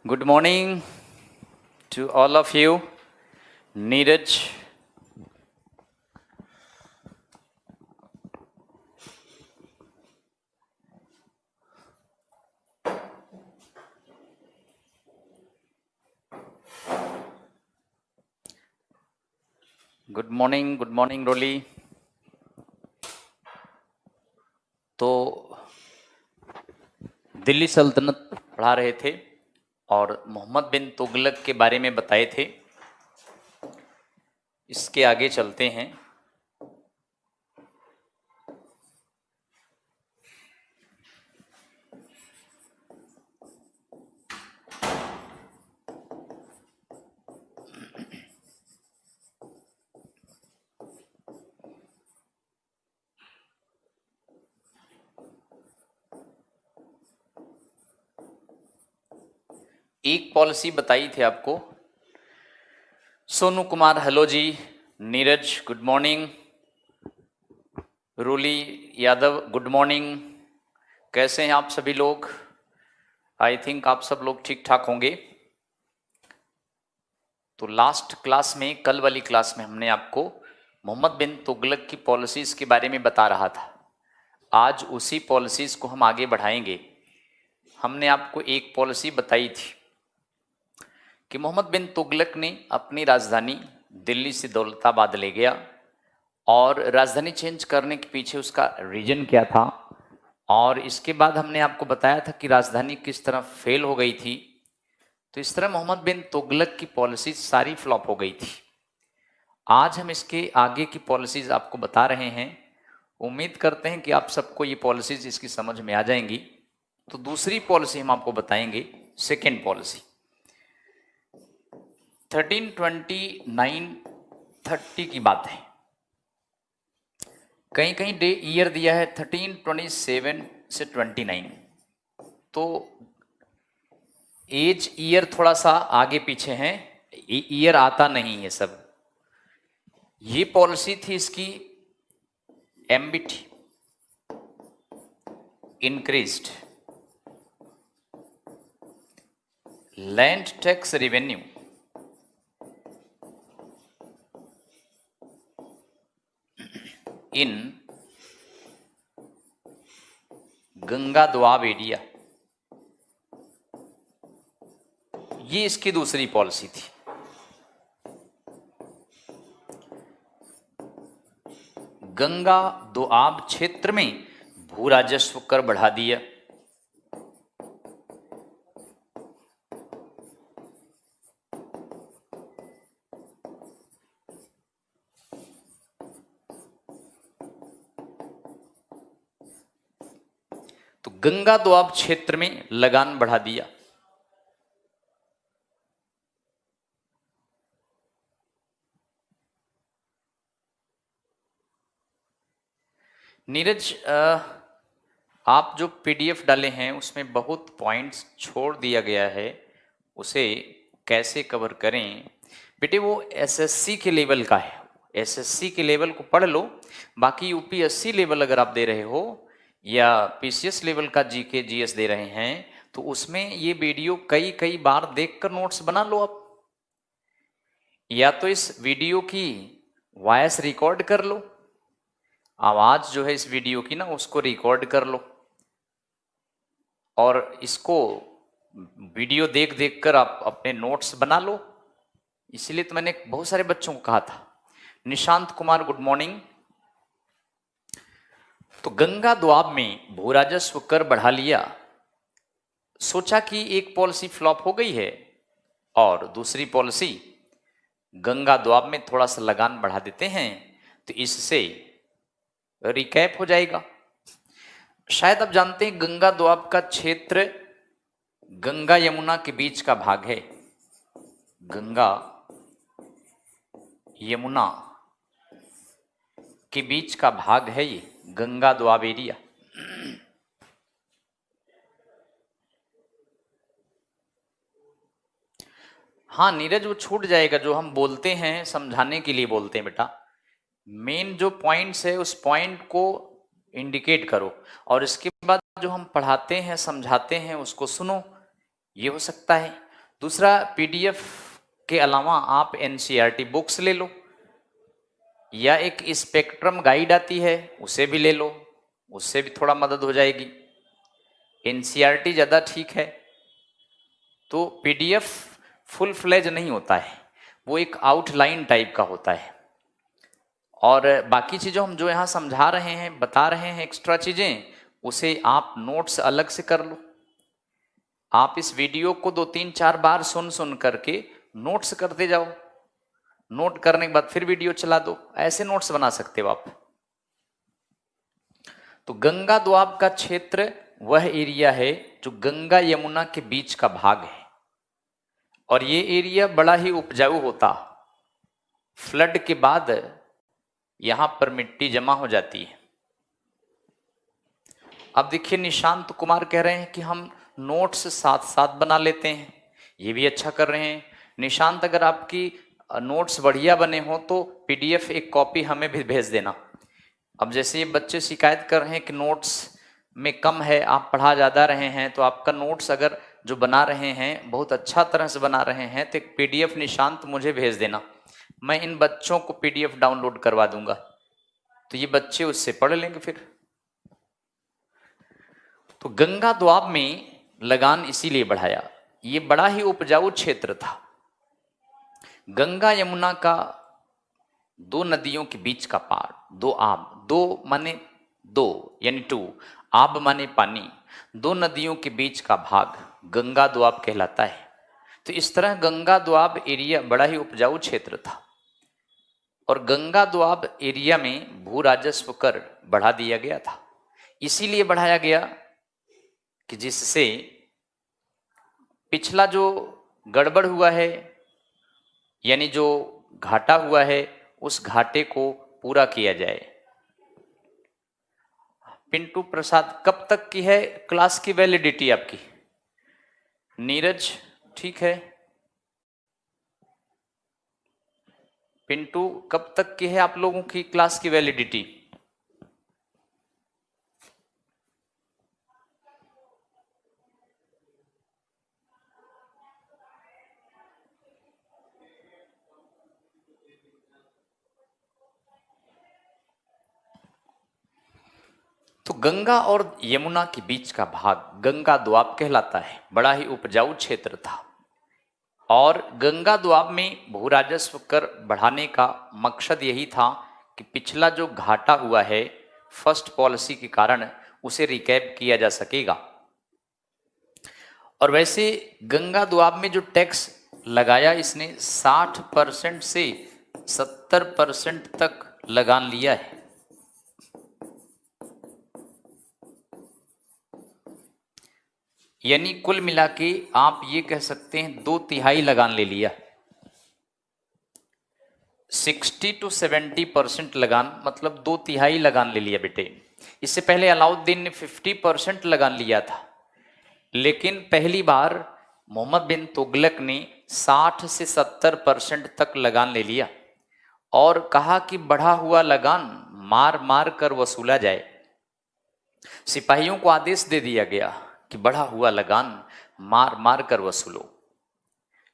Good morning to all of you. Neeraj. Good morning रोली। तो दिल्ली सल्तनत पढ़ा रहे थे और मोहम्मद बिन तुगलक के बारे में बताए थे। इसके आगे चलते हैं। एक पॉलिसी बताई थी आपको। Sonu Kumar hello ji, Neeraj good morning, Ruli Yadav good morning. कैसे हैं आप सभी लोग? आई थिंक आप सब लोग ठीक ठाक होंगे। तो लास्ट क्लास में, कल वाली क्लास में हमने आपको मोहम्मद बिन तुगलक की पॉलिसीज के बारे में बता रहा था। आज उसी पॉलिसीज को हम आगे बढ़ाएंगे। हमने आपको एक पॉलिसी बताई थी कि मोहम्मद बिन तुगलक ने अपनी राजधानी दिल्ली से दौलताबाद ले गया और राजधानी चेंज करने के पीछे उसका रीजन क्या था, और इसके बाद हमने आपको बताया था कि राजधानी किस तरह फेल हो गई थी। तो इस तरह मोहम्मद बिन तुगलक की पॉलिसीज सारी फ्लॉप हो गई थी। आज हम इसके आगे की पॉलिसीज आपको बता रहे हैं। उम्मीद करते हैं कि आप सबको ये पॉलिसीज इसकी समझ में आ जाएंगी। तो दूसरी पॉलिसी हम आपको बताएंगे, सेकेंड पॉलिसी 1329-30 की बात है। कहीं कहीं डे ईयर दिया है 1327 से 29। तो एज ईयर थोड़ा सा आगे पीछे है, ईयर आता नहीं है सब। ये पॉलिसी थी इसकी MBT increased land tax revenue in Ganga Doab area. ये इसकी दूसरी पॉलिसी थी। गंगा दोआब क्षेत्र में भू राजस्व कर बढ़ा दिया। तो गंगा दोआब क्षेत्र में लगान बढ़ा दिया। नीरज, आप जो पीडीएफ डाले हैं उसमें बहुत पॉइंट्स छोड़ दिया गया है, उसे कैसे कवर करें? बेटे वो एसएससी के लेवल का है, एसएससी के लेवल को पढ़ लो। बाकी यूपीएससी लेवल अगर आप दे रहे हो या पीसीएस लेवल का जीके जीएस दे रहे हैं तो उसमें ये वीडियो कई कई बार देखकर नोट्स बना लो आप, या तो इस वीडियो की वॉइस रिकॉर्ड कर लो, आवाज जो है इस वीडियो की ना उसको रिकॉर्ड कर लो, और इसको वीडियो देख देख कर आप अपने नोट्स बना लो। इसलिए तो मैंने बहुत सारे बच्चों को कहा था। Nishant Kumar good morning. तो गंगा दोआब में भू राजस्व कर बढ़ा लिया। सोचा कि एक पॉलिसी फ्लॉप हो गई है और दूसरी पॉलिसी गंगा दोआब में थोड़ा सा लगान बढ़ा देते हैं, तो इससे रिकैप हो जाएगा। शायद आप जानते हैं गंगा दोआब का क्षेत्र गंगा यमुना के बीच का भाग है। गंगा यमुना के बीच का भाग है ये गंगा दोआब एरिया। हाँ नीरज, वो छूट जाएगा जो हम बोलते हैं, समझाने के लिए बोलते हैं बेटा। मेन जो पॉइंट्स है उस पॉइंट को इंडिकेट करो, और इसके बाद जो हम पढ़ाते हैं समझाते हैं उसको सुनो। ये हो सकता है दूसरा, पीडीएफ के अलावा आप एनसीईआरटी बुक्स ले लो, या एक स्पेक्ट्रम गाइड आती है उसे भी ले लो, उससे भी थोड़ा मदद हो जाएगी। एनसीईआरटी ज़्यादा ठीक है। तो पीडीएफ फुल फ्लेज नहीं होता है, वो एक आउटलाइन टाइप का होता है। और बाकी चीज़ों हम जो यहाँ समझा रहे हैं, बता रहे हैं, एक्स्ट्रा चीज़ें, उसे आप नोट्स अलग से कर लो। आप इस वीडियो को 2-3-4 बार सुन करके नोट्स करते जाओ, नोट करने के बाद फिर वीडियो चला दो, ऐसे नोट्स बना सकते हो आप। तो गंगा दोआब का क्षेत्र वह एरिया है जो गंगा यमुना के बीच का भाग है, और ये एरिया बड़ा ही उपजाऊ होता। फ्लड के बाद यहां पर मिट्टी जमा हो जाती है। अब देखिए, निशांत कुमार कह रहे हैं कि हम नोट्स साथ साथ बना लेते हैं, ये भी अच्छा कर रहे हैं। निशांत, अगर आपकी नोट्स बढ़िया बने हो तो पीडीएफ एक कॉपी हमें भी भेज देना। अब जैसे ये बच्चे शिकायत कर रहे हैं कि नोट्स में कम है, आप पढ़ा ज़्यादा रहे हैं, तो आपका नोट्स अगर जो बना रहे हैं बहुत अच्छा तरह से बना रहे हैं तो एक पीडीएफ निशांत मुझे भेज देना, मैं इन बच्चों को पीडीएफ डाउनलोड करवा दूंगा, तो ये बच्चे उससे पढ़ लेंगे फिर। तो गंगा दोआब में लगान इसीलिए बढ़ाया, ये बड़ा ही उपजाऊ क्षेत्र था। गंगा यमुना का दो नदियों के बीच का पार, दो आब, दो माने दो यानी टू, आब माने पानी, दो नदियों के बीच का भाग गंगा दोआब कहलाता है। तो इस तरह गंगा दोआब एरिया बड़ा ही उपजाऊ क्षेत्र था, और गंगा दोआब एरिया में भू राजस्व कर बढ़ा दिया गया था। इसीलिए बढ़ाया गया कि जिससे पिछला जो गड़बड़ हुआ है, यानी जो घाटा हुआ है, उस घाटे को पूरा किया जाए। पिंटू प्रसाद, कब तक की है क्लास की वैलिडिटी आपकी? नीरज, ठीक है। पिंटू, कब तक की है आप लोगों की क्लास की वैलिडिटी? तो गंगा और यमुना के बीच का भाग गंगा दोआब कहलाता है, बड़ा ही उपजाऊ क्षेत्र था। और गंगा दोआब में भू राजस्व कर बढ़ाने का मकसद यही था कि पिछला जो घाटा हुआ है फर्स्ट पॉलिसी के कारण, उसे रिकैप किया जा सकेगा। और वैसे गंगा दोआब में जो टैक्स लगाया, इसने 60% से 70% तक लगान लिया है। यानी कुल मिला के आप ये कह सकते हैं 2/3 लगान ले लिया। 60 to 70% लगान, मतलब 2/3 लगान ले लिया बेटे। इससे पहले अलाउद्दीन ने 50% लगान लिया था, लेकिन पहली बार मोहम्मद बिन तुगलक ने 60 से 70% तक लगान ले लिया और कहा कि बढ़ा हुआ लगान मार मार कर वसूला जाए। सिपाहियों को आदेश दे दिया गया कि बढ़ा हुआ लगान मार मार कर वसूलो।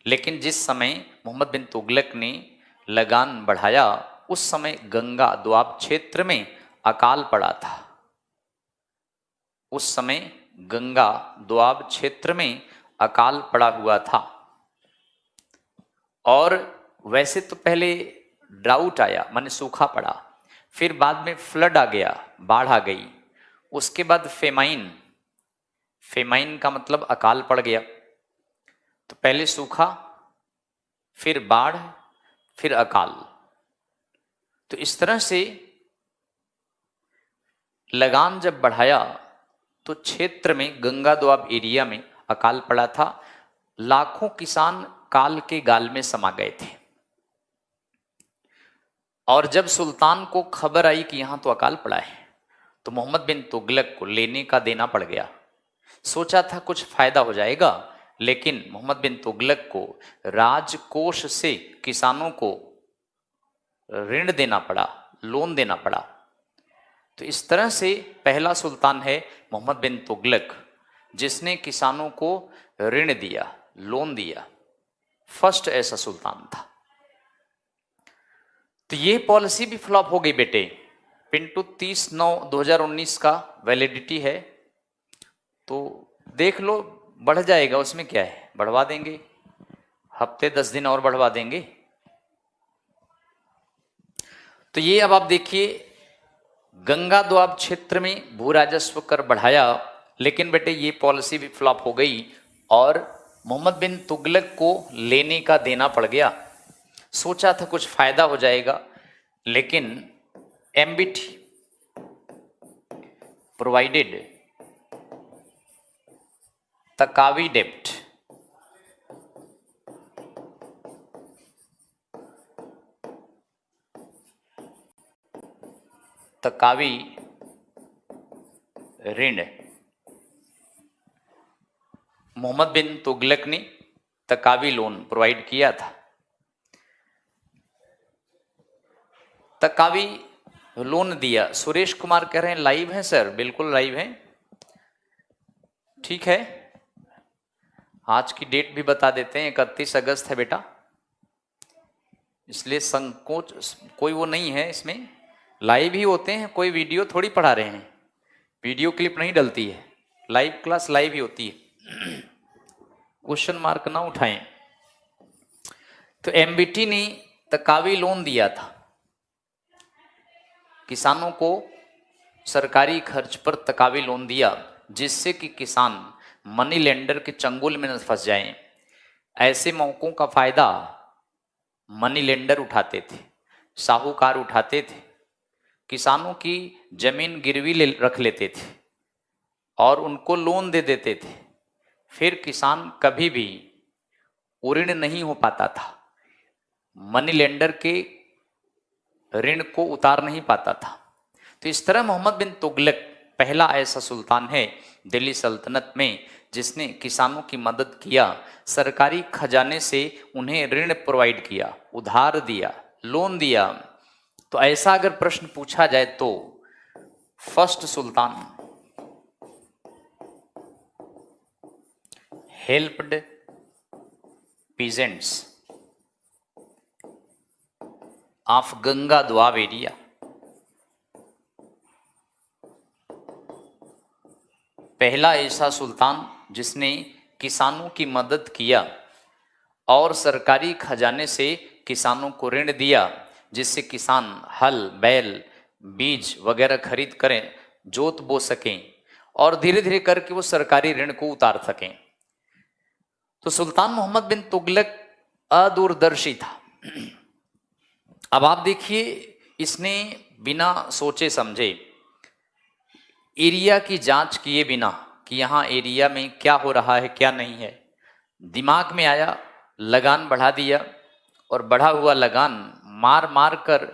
लेकिन जिस समय मोहम्मद बिन तुगलक ने लगान बढ़ाया, उस समय गंगा दोआब क्षेत्र में अकाल पड़ा था। उस समय गंगा दोआब क्षेत्र में अकाल पड़ा हुआ था। और वैसे तो पहले ड्राउट आया, माने सूखा पड़ा, फिर बाद में फ्लड आ गया, बाढ़ आ गई, उसके बाद फेमाइन, फेमाइन का मतलब अकाल पड़ गया। तो पहले सूखा, फिर बाढ़, फिर अकाल। तो इस तरह से लगान जब बढ़ाया तो क्षेत्र में गंगा दोआब एरिया में अकाल पड़ा था। लाखों किसान काल के गाल में समा गए थे। और जब सुल्तान को खबर आई कि यहां तो अकाल पड़ा है, तो मोहम्मद बिन तुगलक को लेने का देना पड़ गया। सोचा था कुछ फायदा हो जाएगा, लेकिन मोहम्मद बिन तुगलक को राजकोष से किसानों को ऋण देना पड़ा, लोन देना पड़ा। तो इस तरह से पहला सुल्तान है मोहम्मद बिन तुगलक, जिसने किसानों को ऋण दिया, लोन दिया। फर्स्ट ऐसा सुल्तान था। तो ये पॉलिसी भी फ्लॉप हो गई बेटे। पिंटू 30/9/2019 का वैलिडिटी है, तो देख लो, बढ़ जाएगा, उसमें क्या है, बढ़वा देंगे, हफ्ते 10 दिन और बढ़वा देंगे। तो ये अब आप देखिए, गंगा दोआब क्षेत्र में भू राजस्व कर बढ़ाया, लेकिन बेटे ये पॉलिसी भी फ्लॉप हो गई और मोहम्मद बिन तुगलक को लेने का देना पड़ गया। सोचा था कुछ फायदा हो जाएगा, लेकिन एमबीटी प्रोवाइडेड तकावी डेप्ट, तकावी ऋण, मोहम्मद बिन तुगलक ने तकावी लोन प्रोवाइड किया था। तकावी लोन दिया। सुरेश कुमार कह रहे हैं लाइव है सर, बिल्कुल लाइव है, ठीक है। आज की डेट भी बता देते हैं, 31 अगस्त है बेटा, इसलिए संकोच कोई वो नहीं है, इसमें लाइव ही होते हैं, कोई वीडियो थोड़ी पढ़ा रहे हैं, वीडियो क्लिप नहीं डलती है, लाइव क्लास लाइव ही होती है, क्वेश्चन मार्क ना उठाएं। तो एमबीटी ने तकावी लोन दिया था किसानों को, सरकारी खर्च पर तकावी लोन दिया, जिससे कि किसान मनी लेंडर के चंगुल में न फंस जाएं। ऐसे मौकों का फायदा मनी लेंडर उठाते थे, साहूकार उठाते थे, किसानों की जमीन गिरवी रख लेते थे और उनको लोन दे देते थे। फिर किसान कभी भी ऋण नहीं हो पाता था, मनी लेंडर के ऋण को उतार नहीं पाता था। तो इस तरह मोहम्मद बिन तुगलक पहला ऐसा सुल्तान है दिल्ली सल्तनत में जिसने किसानों की मदद किया, सरकारी खजाने से उन्हें ऋण प्रोवाइड किया, उधार दिया, लोन दिया। तो ऐसा अगर प्रश्न पूछा जाए तो first sultan helped peasants of Ganga Doab area. पहला ऐसा सुल्तान जिसने किसानों की मदद किया और सरकारी खजाने से किसानों को ऋण दिया, जिससे किसान हल, बैल, बीज वगैरह खरीद करें, जोत बो सकें और धीरे धीरे करके वो सरकारी ऋण को उतार सकें। तो सुल्तान मोहम्मद बिन तुगलक अदूरदर्शी था। अब आप देखिए, इसने बिना सोचे समझे, एरिया की जांच किए बिना कि यहाँ एरिया में क्या हो रहा है क्या नहीं है, दिमाग में आया, लगान बढ़ा दिया और बढ़ा हुआ लगान मार मार कर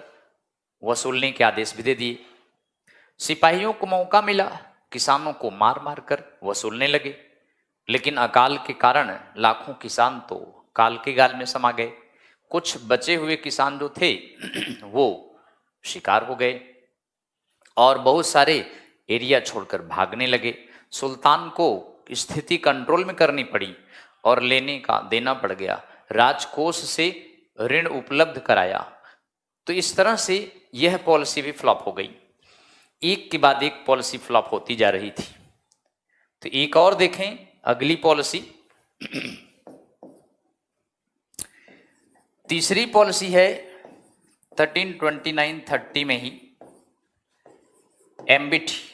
वसूलने के आदेश भी दे दिए। सिपाहियों को मौका मिला, किसानों को मार मार कर वसूलने लगे, लेकिन अकाल के कारण लाखों किसान तो काल के गाल में समा गए। कुछ बचे हुए किसान जो थे वो शिकार हो गए और बहुत सारे एरिया छोड़कर भागने लगे। सुल्तान को स्थिति कंट्रोल में करनी पड़ी और लेने का देना पड़ गया, राजकोष से ऋण उपलब्ध कराया। तो इस तरह से यह पॉलिसी भी फ्लॉप हो गई, एक के बाद एक पॉलिसी फ्लॉप होती जा रही थी। तो एक और देखें अगली पॉलिसी, तीसरी पॉलिसी है 1329-30 में ही MBT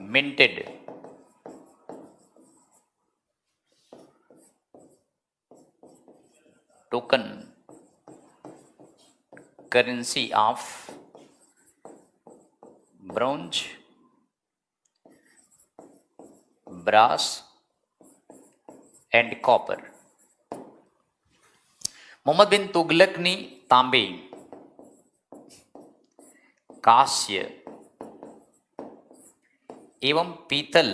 minted token currency of bronze, brass and copper. Mohammad bin Tughlaq ने तांबे, कांस्य एवं पीतल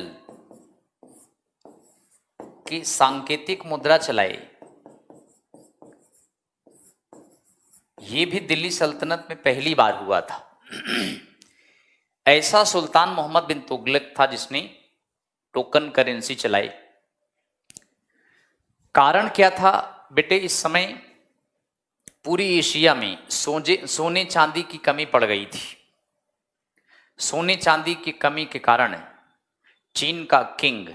की सांकेतिक मुद्रा चलाए। ये भी दिल्ली सल्तनत में पहली बार हुआ था। ऐसा सुल्तान मोहम्मद बिन तुगलक था जिसने टोकन करेंसी चलाई। कारण क्या था बेटे? इस समय पूरी एशिया में सोने चांदी की कमी पड़ गई थी। सोने चांदी की कमी के कारण चीन का किंग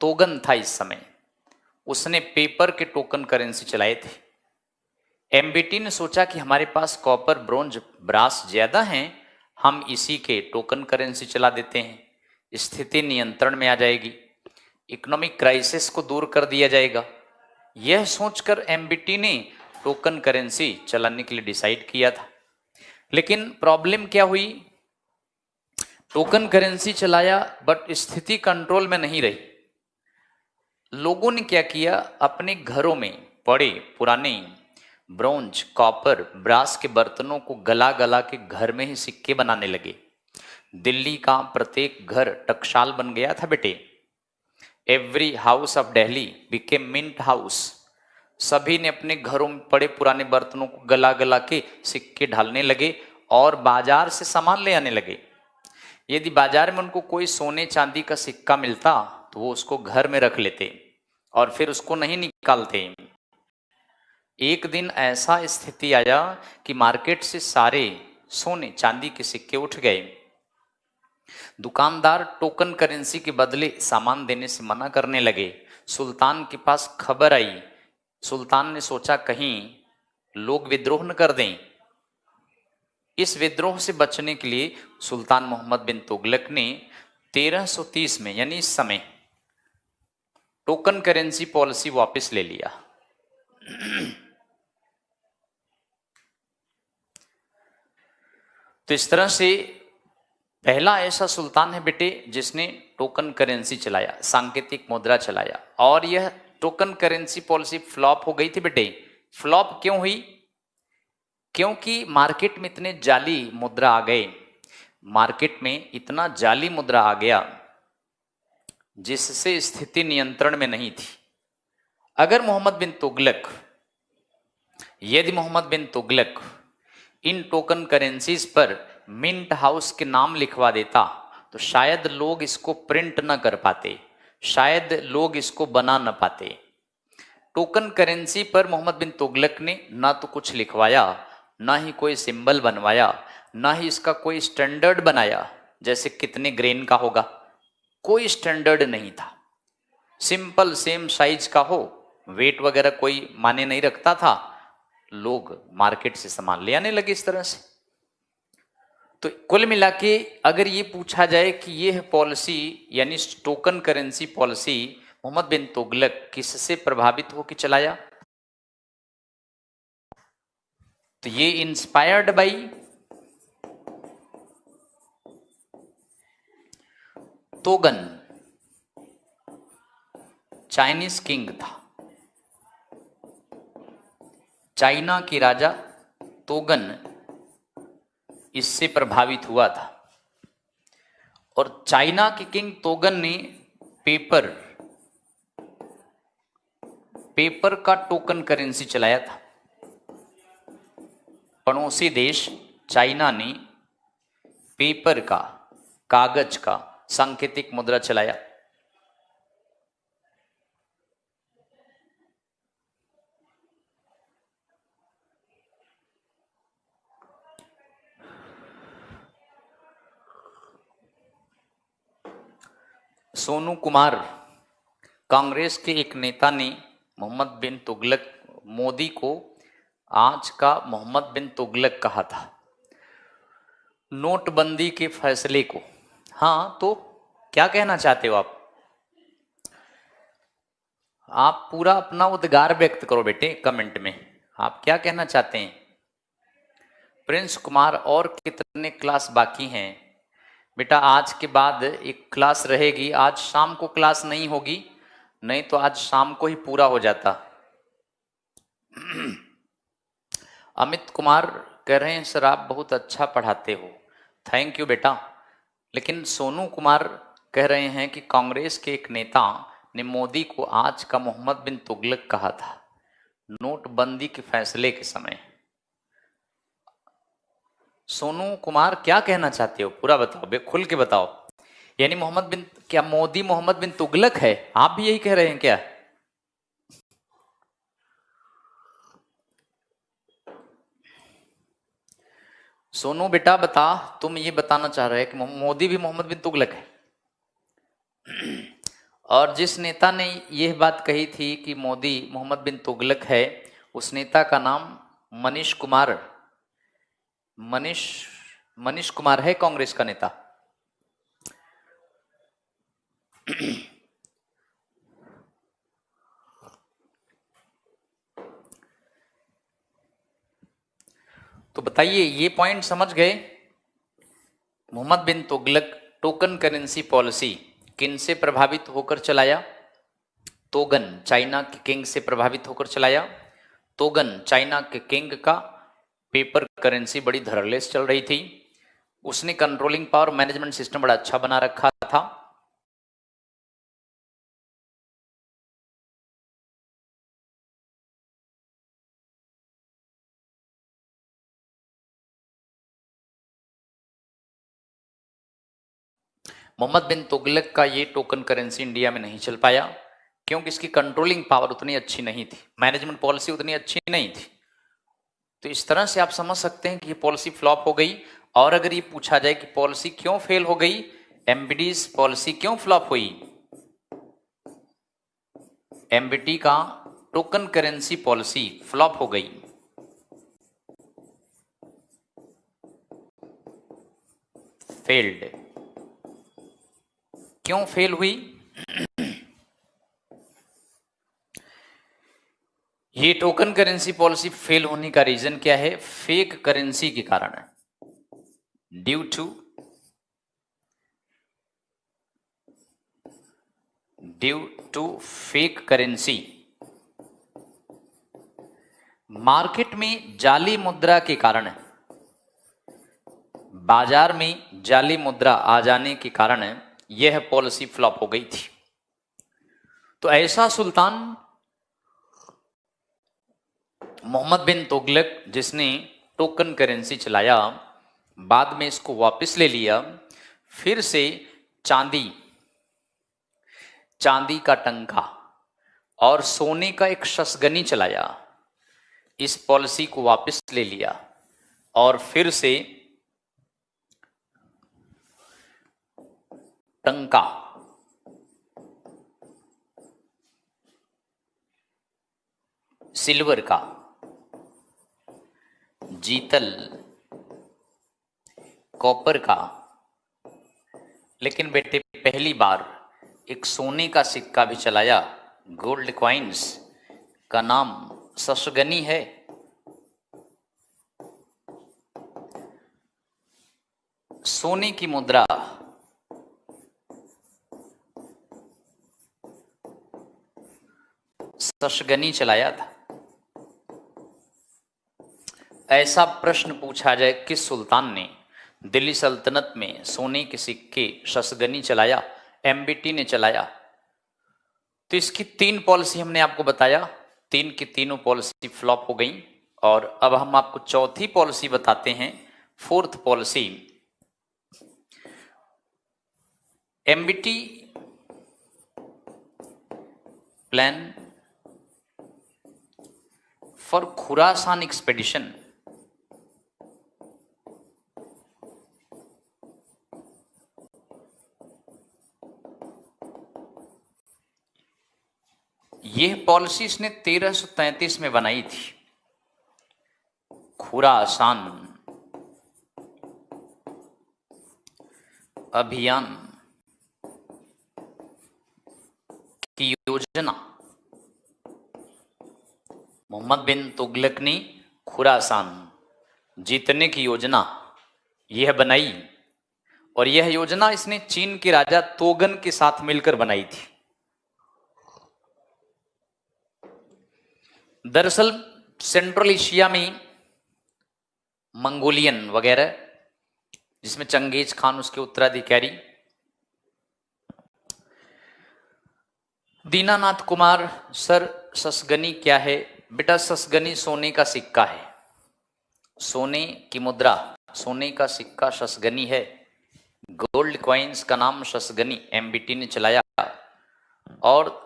तोगन था इस समय, उसने पेपर के टोकन करेंसी चलाए थे। एमबीटी ने सोचा कि हमारे पास कॉपर, ब्रोंज, ब्रास ज्यादा हैं, हम इसी के टोकन करेंसी चला देते हैं, स्थिति नियंत्रण में आ जाएगी, इकोनॉमिक क्राइसिस को दूर कर दिया जाएगा। यह सोचकर एमबीटी ने टोकन करेंसी चलाने के लिए डिसाइड किया था। लेकिन प्रॉब्लम क्या हुई? टोकन करेंसी चलाया बट स्थिति कंट्रोल में नहीं रही। लोगों ने क्या किया? अपने घरों में पड़े पुराने ब्रोंज, कॉपर, ब्रास के बर्तनों को गला गला के घर में ही सिक्के बनाने लगे। दिल्ली का प्रत्येक घर टकसाल बन गया था बेटे। Every house of Delhi became mint house. सभी ने अपने घरों में पड़े पुराने बर्तनों को गला गला के सिक्के ढालने लगे और बाजार से सामान ले आने लगे। यदि बाजार में उनको कोई सोने चांदी का सिक्का मिलता तो वो उसको घर में रख लेते और फिर उसको नहीं निकालते। एक दिन ऐसा स्थिति आया कि मार्केट से सारे सोने चांदी के सिक्के उठ गए। दुकानदार टोकन करेंसी के बदले सामान देने से मना करने लगे। सुल्तान के पास खबर आई। सुल्तान ने सोचा कहीं लोग विद्रोह न कर दें। इस विद्रोह से बचने के लिए सुल्तान मोहम्मद बिन तुगलक ने 1330 में यानी इस समय टोकन करेंसी पॉलिसी वापस ले लिया। तो इस तरह से पहला ऐसा सुल्तान है बेटे जिसने टोकन करेंसी चलाया, सांकेतिक मुद्रा चलाया। और यह टोकन करेंसी पॉलिसी फ्लॉप हो गई थी बेटे। फ्लॉप क्यों हुई? क्योंकि मार्केट में इतने जाली मुद्रा आ गए, मार्केट में इतना जाली मुद्रा आ गया जिससे स्थिति नियंत्रण में नहीं थी। अगर यदि मोहम्मद बिन तुगलक इन टोकन करेंसीज पर मिंट हाउस के नाम लिखवा देता तो शायद लोग इसको प्रिंट न कर पाते, शायद लोग इसको बना न पाते। टोकन करेंसी पर मोहम्मद बिन तुगलक ने ना तो कुछ लिखवाया, ना ही कोई सिंबल बनवाया, ना ही इसका कोई स्टैंडर्ड बनाया, जैसे कितने ग्रेन का होगा, कोई स्टैंडर्ड नहीं था। सिंपल सेम साइज का हो, वेट वगैरह कोई माने नहीं रखता था, लोग मार्केट से सामान ले आने लगे इस तरह से। तो कुल मिला के अगर ये पूछा जाए कि यह पॉलिसी यानी token currency policy Mohammad bin Tughlaq किससे प्रभावित होकर चलाया, तो ये इंस्पायर्ड बाय तोगन, चाइनीज किंग था, चाइना के राजा तोगन इससे प्रभावित हुआ था। और चाइना के किंग तोगन ने पेपर का टोकन करेंसी चलाया था। पड़ोसी देश चाइना ने पेपर का, कागज का सांकेतिक मुद्रा चलाया। सोनू कुमार कांग्रेस के एक नेता ने मोहम्मद बिन तुगलक, मोदी को आज का मोहम्मद बिन तुगलक कहा था नोटबंदी के फैसले को। हाँ, तो क्या कहना चाहते हो आप पूरा अपना उद्गार व्यक्त करो बेटे कमेंट में, आप क्या कहना चाहते हैं। प्रिंस कुमार, और कितने क्लास बाकी हैं बेटा? आज के बाद एक क्लास रहेगी, आज शाम को क्लास नहीं होगी, नहीं तो आज शाम को ही पूरा हो जाता। अमित कुमार कह रहे हैं सर आप बहुत अच्छा पढ़ाते हो, थैंक यू बेटा। लेकिन सोनू कुमार कह रहे हैं कि कांग्रेस के एक नेता ने मोदी को आज का मोहम्मद बिन तुगलक कहा था नोटबंदी के फैसले के समय। सोनू कुमार क्या कहना चाहते हो, पूरा बताओ, खुल के बताओ। यानी मोहम्मद बिन, क्या मोदी मोहम्मद बिन तुगलक है? आप भी यही कह रहे हैं क्या? सोनू बेटा बता, तुम ये बताना चाह रहे हैं कि मोदी भी मोहम्मद बिन तुगलक है? और जिस नेता ने यह बात कही थी कि मोदी मोहम्मद बिन तुगलक है, उस नेता का नाम मनीष कुमार, मनीष कुमार है, कांग्रेस का नेता। तो बताइए, ये पॉइंट समझ गए? Mohammad bin Tughlaq token currency policy किन से प्रभावित होकर चलाया? तोगन, चाइना के किंग से प्रभावित होकर चलाया। तोगन, चाइना के किंग का पेपर करेंसी बड़ी धड़ल्लेस चल रही थी। उसने कंट्रोलिंग पावर मैनेजमेंट सिस्टम बड़ा अच्छा बना रखा था। मोहम्मद बिन तुगलक का ये टोकन करेंसी इंडिया में नहीं चल पाया क्योंकि इसकी कंट्रोलिंग पावर उतनी अच्छी नहीं थी, मैनेजमेंट पॉलिसी उतनी अच्छी नहीं थी। तो इस तरह से आप समझ सकते हैं कि ये पॉलिसी फ्लॉप हो गई। और अगर ये पूछा जाए कि पॉलिसी क्यों फेल हो गई, एमबीडीज पॉलिसी क्यों फ्लॉप हुई, एमबीटी का टोकन करेंसी पॉलिसी फ्लॉप हो गई, फेल्ड। क्यों फेल हुई? ये टोकन करेंसी पॉलिसी फेल होने का रीजन क्या है? फेक करेंसी के कारण है। Due to fake currency. Market में जाली मुद्रा के कारण, बाजार में जाली मुद्रा आ जाने के कारण यह पॉलिसी फ्लॉप हो गई थी। तो ऐसा सुल्तान मोहम्मद बिन तुगलक जिसने टोकन करेंसी चलाया, बाद में इसको वापस ले लिया, फिर से चांदी का टंका और सोने का एक शसगनी चलाया, इस पॉलिसी को वापस ले लिया और फिर से टंका, सिल्वर का, जीतल, कॉपर का, लेकिन बेटे पहली बार एक सोने का सिक्का भी चलाया, गोल्ड कॉइन्स का नाम शसगनी है। सोने की मुद्रा शसगनी चलाया था। ऐसा प्रश्न पूछा जाए किस सुल्तान ने दिल्ली सल्तनत में सोने के सिक्के शसगनी चलाया? एमबीटी ने चलाया। तो इसकी 3 पॉलिसी हमने आपको बताया, 3 की तीनों पॉलिसी फ्लॉप हो गई। और अब हम आपको चौथी पॉलिसी बताते हैं, 4th policy. MBT plan for Khorasan expedition. यह पॉलिसी इसने 1333 में बनाई थी। खुरासान अभियान की योजना मोहम्मद बिन तुगलक ने खुरासान जीतने की योजना यह बनाई। और यह योजना इसने चीन के राजा तोगन के साथ मिलकर बनाई थी। दरअसल सेंट्रल एशिया में मंगोलियन वगैरह, जिसमें चंगेज खान उसके उत्तराधिकारी, दीनानाथ कुमार, सर शसगनी क्या है? बेटा शसगनी सोने का सिक्का है, सोने की मुद्रा, सोने का सिक्का शसगनी है। गोल्ड कॉइन्स का नाम शसगनी एमबीटी ने चलाया। और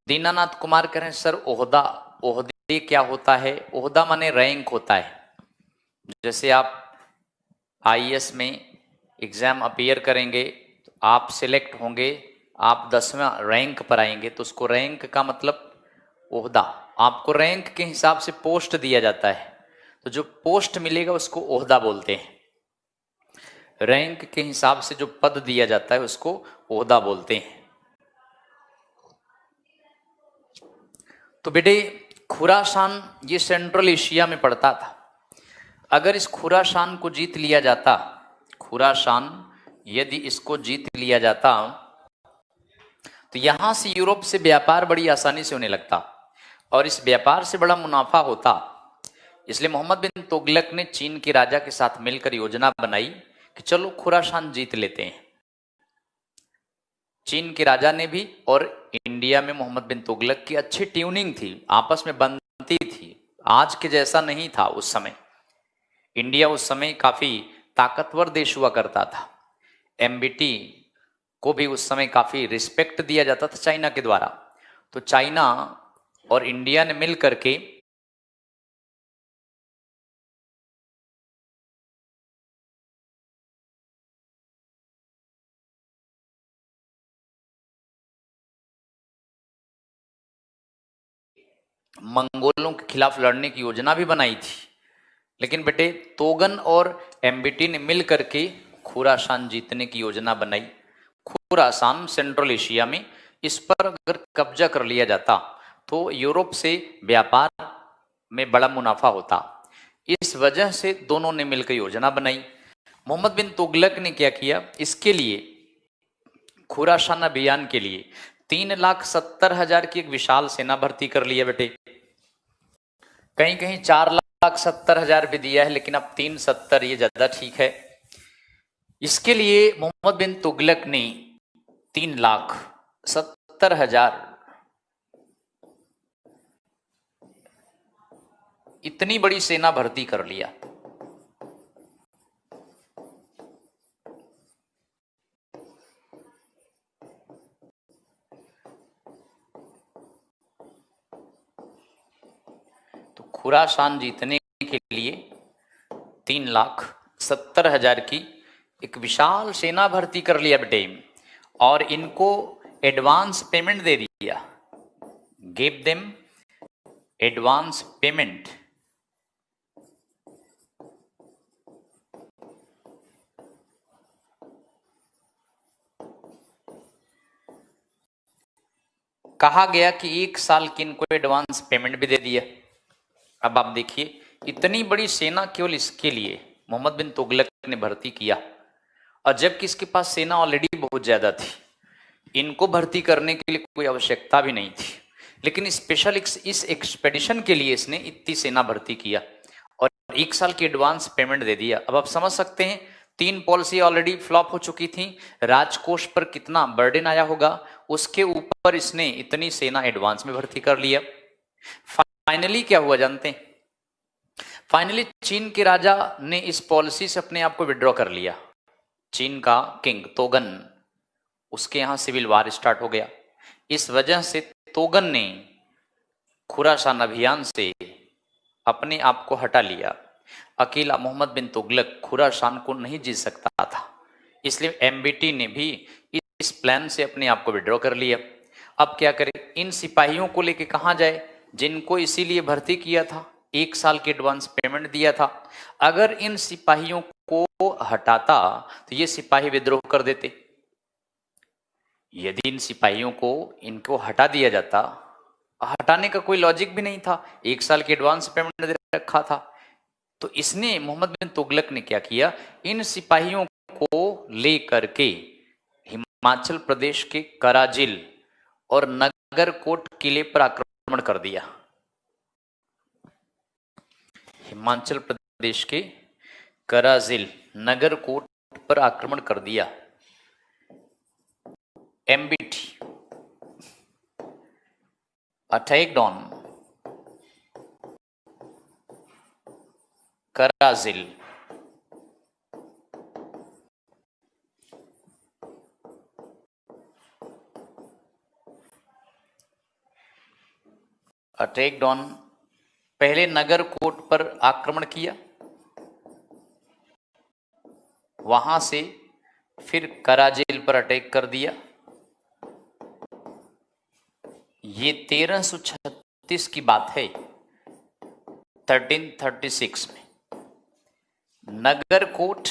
दीनानाथ कुमार कह रहे हैं सर ओहदा, ओहदे क्या होता है? ओहदा माने रैंक होता है। जैसे आप आईएएस में एग्जाम अपीयर करेंगे, तो आप सिलेक्ट होंगे, आप 10वां रैंक पर आएंगे, तो उसको रैंक का मतलब ओहदा। आपको रैंक के हिसाब से पोस्ट दिया जाता है, तो जो पोस्ट मिलेगा उसको ओहदा बोलते हैं। रैंक के हिसाब से जो पद दिया जाता है उसको ओहदा बोलते हैं। तो बेटे खुरासान ये सेंट्रल एशिया में पड़ता था। अगर इस खुरासान को जीत लिया जाता, खुरासान यदि इसको जीत लिया जाता, तो यहां से यूरोप से व्यापार बड़ी आसानी से होने लगता और इस व्यापार से बड़ा मुनाफा होता। इसलिए मोहम्मद बिन तुगलक ने चीन के राजा के साथ मिलकर योजना बनाई कि चलो खुरासान जीत लेते हैं। चीन के राजा ने भी, और इंडिया में मोहम्मद बिन तुगलक की अच्छी ट्यूनिंग थी, आपस में बनती थी। आज के जैसा नहीं था उस समय। इंडिया उस समय काफी ताकतवर देश हुआ करता था। एमबीटी को भी उस समय काफी रिस्पेक्ट दिया जाता था चाइना के द्वारा। तो चाइना और इंडिया ने मिल करके मंगोलों के खिलाफ लड़ने की योजना भी बनाई थी। लेकिन बेटे तोगन और एमबीटी ने मिल करके खुरासान जीतने की योजना बनाई। खुरासान सेंट्रल एशिया में, इस पर अगर कब्जा कर लिया जाता तो यूरोप से व्यापार में बड़ा मुनाफा होता। इस वजह से दोनों ने मिलकर योजना बनाई। मोहम्मद बिन तुगलक ने क्या किया, इसके लिए खुरासान अभियान के लिए 3,70,000 की एक विशाल सेना भर्ती कर लिया बेटे। कहीं कहीं 4,70,000 भी दिया है, लेकिन अब 370 ये ज्यादा ठीक है। इसके लिए मोहम्मद बिन तुगलक ने 3,70,000 इतनी बड़ी सेना भर्ती कर लिया। तो खुरासान जीतने के लिए 3,70,000 की एक विशाल सेना भर्ती कर लिया बेटे, और इनको एडवांस पेमेंट दे दिया। Give them advance payment. कहा गया कि 1 साल की इनको एडवांस पेमेंट भी दे दिया। अब आप देखिए, इतनी बड़ी सेना केवल इसके लिए मोहम्मद बिन तुगलक ने भर्ती किया, और जबकि इसके पास सेना ऑलरेडी बहुत ज्यादा थी, इनको भर्ती करने के लिए कोई आवश्यकता भी नहीं थी। लेकिन स्पेशल इस एक्सपेडिशन के लिए इसने इतनी सेना भर्ती किया और 1 साल की एडवांस पेमेंट दे दिया। अब आप समझ सकते हैं, 3 पॉलिसी ऑलरेडी फ्लॉप हो चुकी थी, राजकोष पर कितना बर्डन आया होगा, उसके ऊपर इसने इतनी सेना एडवांस में भर्ती कर लिया। फाइनली क्या हुआ जानते हैं? फाइनली चीन के राजा ने इस पॉलिसी से अपने आप को विड्रॉ कर लिया। चीन का किंग तोगन, उसके यहां सिविल वार स्टार्ट हो गया। इस वजह से तोगन ने खुरासान अभियान से अपने आप को हटा लिया। अकेला मोहम्मद बिन तुगलक खुरासान को नहीं जीत सकता था, इसलिए एमबीटी ने भी इस प्लान से अपने आप को विड्रॉ कर लिया। अब क्या करें, इन सिपाहियों को लेके कहां जाए जिनको इसीलिए भर्ती किया था, 1 साल की एडवांस पेमेंट दिया था। अगर इन सिपाहियों को हटाता तो ये सिपाही विद्रोह कर देते। यदि इन सिपाहियों को इनको हटा दिया जाता, हटाने का कोई लॉजिक भी नहीं था, 1 साल की एडवांस पेमेंट दे रखा था। तो इसने मोहम्मद बिन तुगलक ने क्या किया, इन सिपाहियों को लेकर के हिमाचल प्रदेश के कराजिल और नगरकोट किले पर आक्रमण कर दिया। हिमाचल प्रदेश के कराजिल नगरकोट पर आक्रमण कर दिया। MBT attacked on Karazil attacked on, पहले नगर कोट पर आक्रमण किया, वहां से फिर कराजिल पर अटैक कर दिया। ये 1336 की बात है, 1336 में। नगर कोट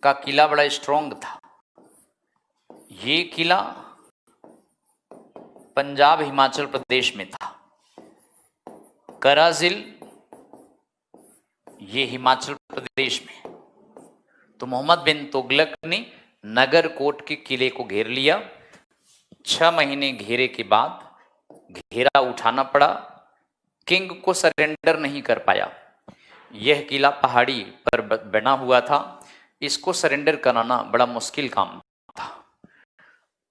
का किला बड़ा स्ट्रॉन्ग था। ये किला पंजाब हिमाचल प्रदेश में था। कराजिल ये हिमाचल प्रदेश में। तो मोहम्मद बिन तुगलक ने नगर कोट के किले को घेर लिया। 6 महीने घेरे के बाद घेरा उठाना पड़ा, किंग को सरेंडर नहीं कर पाया। यह किला पहाड़ी पर बना हुआ था, इसको सरेंडर कराना बड़ा मुश्किल काम था।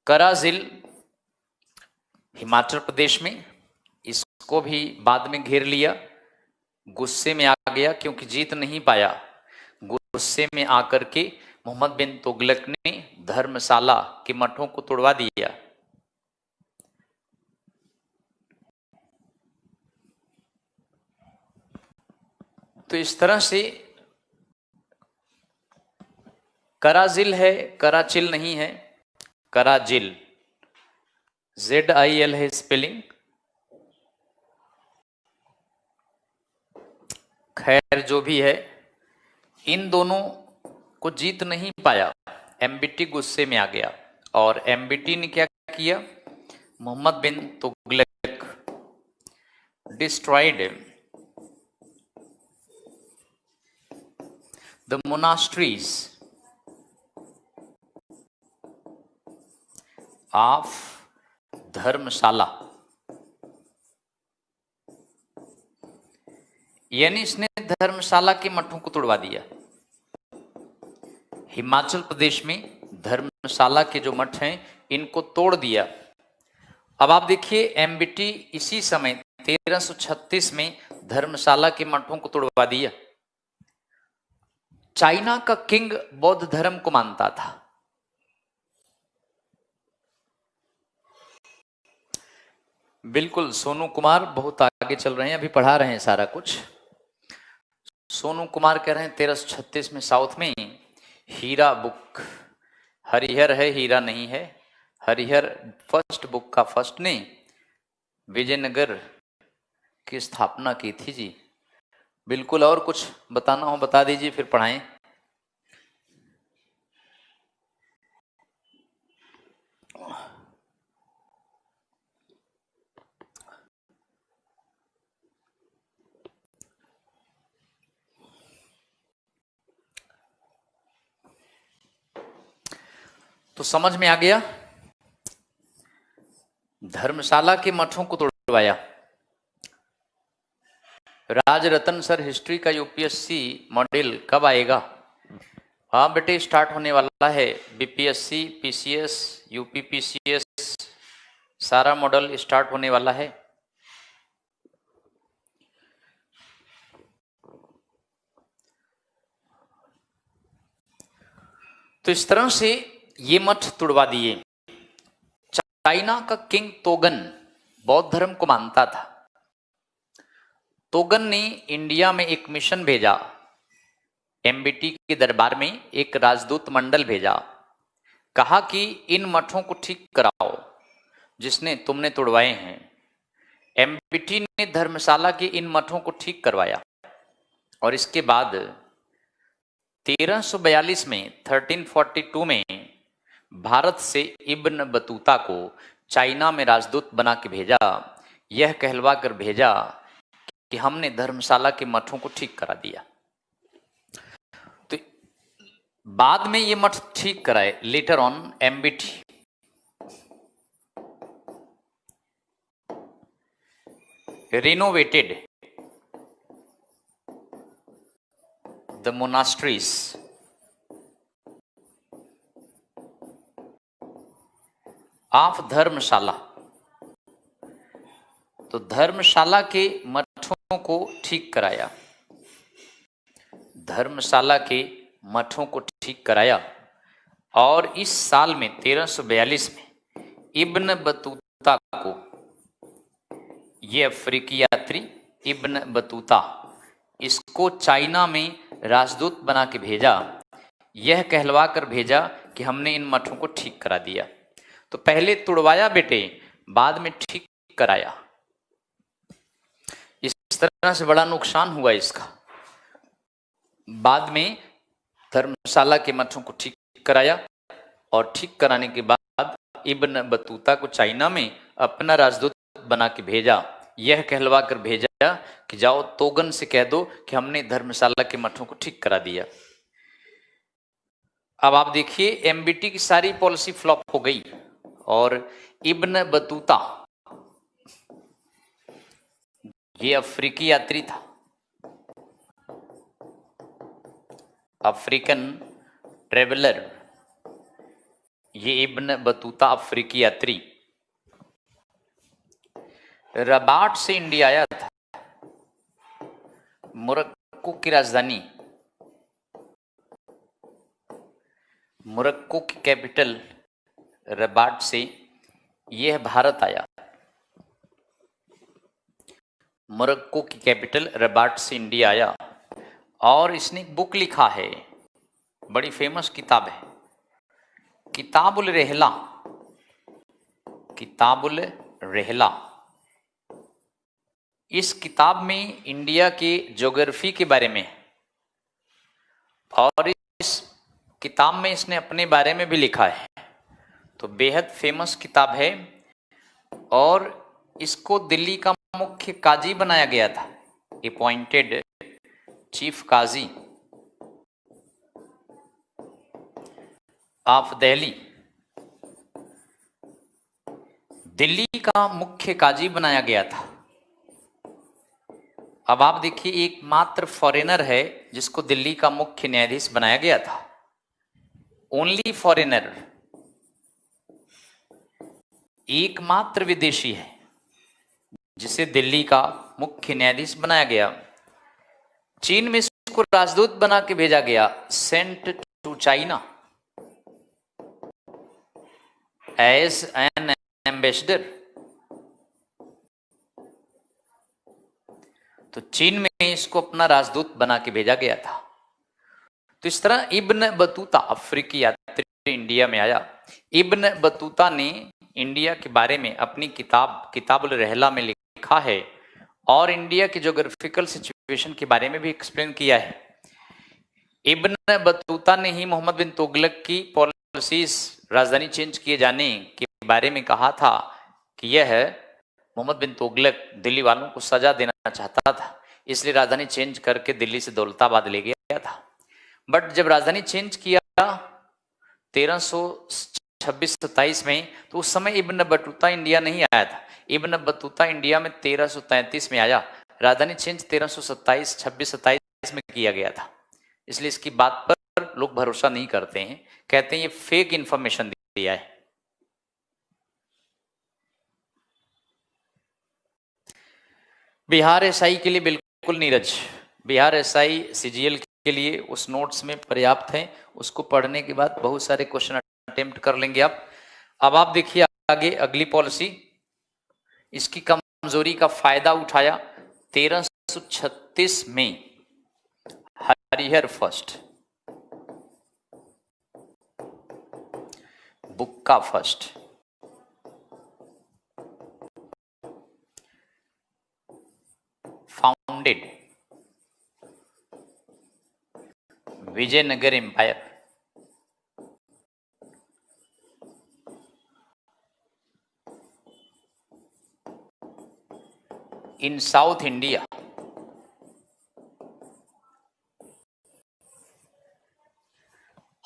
कराजिल हिमाचल प्रदेश में, इसको भी बाद में घेर लिया। गुस्से में आ गया क्योंकि जीत नहीं पाया। गुस्से में आकर के मोहम्मद बिन तुगलक ने धर्मशाला के मठों को तोड़वा दिया। तो इस तरह से कराजिल है, कराचिल नहीं है, कराजिल, ZIL है स्पेलिंग। खैर जो भी है, इन दोनों को जीत नहीं पाया। MBT गुस्से में आ गया और MBT ने क्या किया, Mohammad bin Tughlaq destroyed the monasteries of Dharamshala, यानी इसने धर्मशाला के मठों को तोड़वा दिया। हिमाचल प्रदेश में धर्मशाला के जो मठ हैं इनको तोड़ दिया। अब आप देखिए MBT इसी समय 1336 में धर्मशाला के मठों को तोड़वा दिया। चाइना का किंग बौद्ध धर्म को मानता था। बिल्कुल, सोनू कुमार बहुत आगे चल रहे हैं, अभी पढ़ा रहे हैं सारा कुछ। सोनू कुमार कह रहे हैं 1336 में साउथ में हीरा बुक, हरिहर है हीरा नहीं है। हरिहर फर्स्ट बुक का फर्स्ट ने विजयनगर की स्थापना की थी जी। बिल्कुल, और कुछ बताना हो बता दीजिए, फिर पढ़ाएं। तो समझ में आ गया, धर्मशाला के मठों को तोड़वाया। राजरतन सर, हिस्ट्री का UPSC मॉडल कब आएगा? हाँ बेटे, स्टार्ट होने वाला है। BPSC, PCS, UPPCS सारा मॉडल स्टार्ट होने वाला है। तो इस तरह से ये मठ तुड़वा दिए। चाइना का किंग तोगन बौद्ध धर्म को मानता था। तोगन ने इंडिया में एक मिशन भेजा, MBT के दरबार में एक राजदूत मंडल भेजा। कहा कि इन मठों को ठीक कराओ जिसने तुमने तोड़वाए हैं। MBT ने धर्मशाला के इन मठों को ठीक करवाया और इसके बाद 1342 में 1342 में भारत से इब्न बतूता को चाइना में राजदूत बना के भेजा। यह कहलवा कर भेजा कि हमने धर्मशाला के मठों को ठीक करा दिया। तो बाद में ये मठ ठीक कराए, later on MBT। renovated the monasteries of धर्मशाला। तो धर्मशाला के मठों को ठीक कराया, धर्मशाला के मठों को ठीक कराया। और इस साल में 1342 में इब्न बतूता को ये अफ्रीकी यात्री इब्न बतूता, इसको चाइना में राजदूत बना के भेजा, यह कहलवा कर भेजा कि हमने इन मठों को ठीक करा दिया। तो पहले तुड़वाया बेटे, बाद में ठीक कराया। इस तरह से बड़ा नुकसान हुआ इसका। बाद में धर्मशाला के मठों को ठीक कराया और ठीक कराने के बाद इब्न बतूता को चाइना में अपना राजदूत बना के भेजा, यह कहलवा कर भेजा कि जाओ तोगन से कह दो कि हमने धर्मशाला के मठों को ठीक करा दिया। अब आप देखिए एमबीटी की सारी पॉलिसी फ्लॉप हो गई और इब्न बतूता ये अफ्रीकी यात्री था, अफ्रीकन ट्रेवलर, ये इब्न बतूता अफ्रीकी यात्री रबाट से इंडिया आया था। मोरक्को की राजधानी, मोरक्को की कैपिटल रबाट से यह भारत आया। मोरक्को की कैपिटल रबाट से इंडिया आया और इसने एक बुक लिखा है, बड़ी फेमस किताब है, किताबुल रहला, किताबुल रहला। इस किताब में इंडिया के ज्योग्राफी के बारे में और इस किताब में इसने अपने बारे में भी लिखा है। तो बेहद फेमस किताब है और इसको दिल्ली का मुख्य काजी बनाया गया था, appointed chief qazi of Delhi, Delhi का मुख्य काजी बनाया गया था। अब आप देखिए एकमात्र फॉरेनर है जिसको दिल्ली का मुख्य न्यायाधीश बनाया गया था, ओनली फॉरेनर, एकमात्र विदेशी है जिसे दिल्ली का मुख्य न्यायाधीश बनाया गया। चीन में इसको राजदूत बना के भेजा गया, sent to China as an ambassador. तो चीन में इसको अपना राजदूत बना के भेजा गया था। तो इस तरह इब्न बतूता अफ्रीकी यात्री इंडिया में आया। इब्न बतूता ने इंडिया के बारे में अपनी किताब किताबुल रहला में लिखा है और इंडिया की ज्योग्राफिकल सिचुएशन के बारे में भी एक्सप्लेन किया है। इब्न बतूता ने ही मोहम्मद बिन तुगलक की पॉलिसीज, राजधानी चेंज किए जाने के बारे में कहा था कि यह मोहम्मद बिन तुगलक दिल्ली वालों को सजा देना चाहता था, इसलिए राजधानी चेंज करके दिल्ली से दौलताबाद ले गया था। बट जब राजधानी चेंज किया 1326-27 में, तो उस समय इब्न बतूता इंडिया नहीं आया था। इब्न बतूता इंडिया में 1333 में आया। राजधानी चेंज 1327-26-27 में किया गया था। इसलिए इसकी बात पर लोग भरोसा नहीं करते हैं, कहते हैं ये फेक इंफॉर्मेशन दिया है। बिहार एसआई के लिए बिल्कुल नीरज, बिहार एसआई सीजीएल के लिए उस नोट्स में पर्याप्त है, उसको पढ़ने के बाद बहुत सारे क्वेश्चन अटेम्प्ट कर लेंगे आप। अब आप देखिए आगे अगली पॉलिसी, इसकी कमजोरी का फायदा उठाया 1336 में हरिहर फर्स्ट, बुक्का फर्स्ट, फाउंडेड विजयनगर एम्पायर। इन साउथ इंडिया,